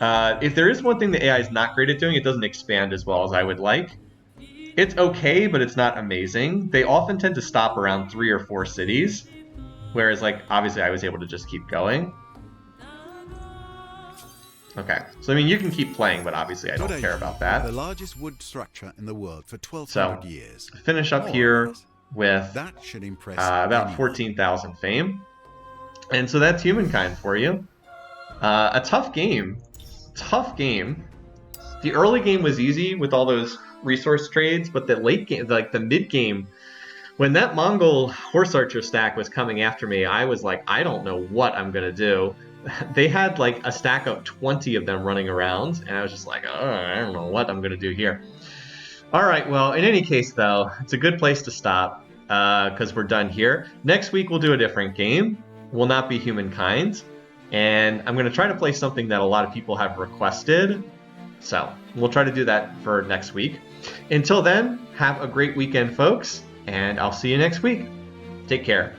If there is one thing the AI is not great at doing, it doesn't expand as well as I would like. It's okay, but it's not amazing. They often tend to stop around 3 or 4 cities. Whereas, like, obviously I was able to just keep going. Okay, so I mean, you can keep playing, but obviously I don't care about that. The largest wood structure in the world for So, 1,200 years. finish up More or here less. with That should impress about anyone. 14,000 fame. And so that's Humankind for you. A tough game. Tough game. The early game was easy with all those resource trades, but the late game, like the mid game, when that Mongol horse archer stack was coming after me, I was like, I don't know what I'm going to do. They had like a stack of 20 of them running around, and I was just like, oh, I don't know what I'm going to do here. All right, well, in any case, though, it's a good place to stop because we're done here. Next week, we'll do a different game. Will not be Humankind. And I'm going to try to play something that a lot of people have requested. So we'll try to do that for next week. Until then, have a great weekend, folks, and I'll see you next week. Take care.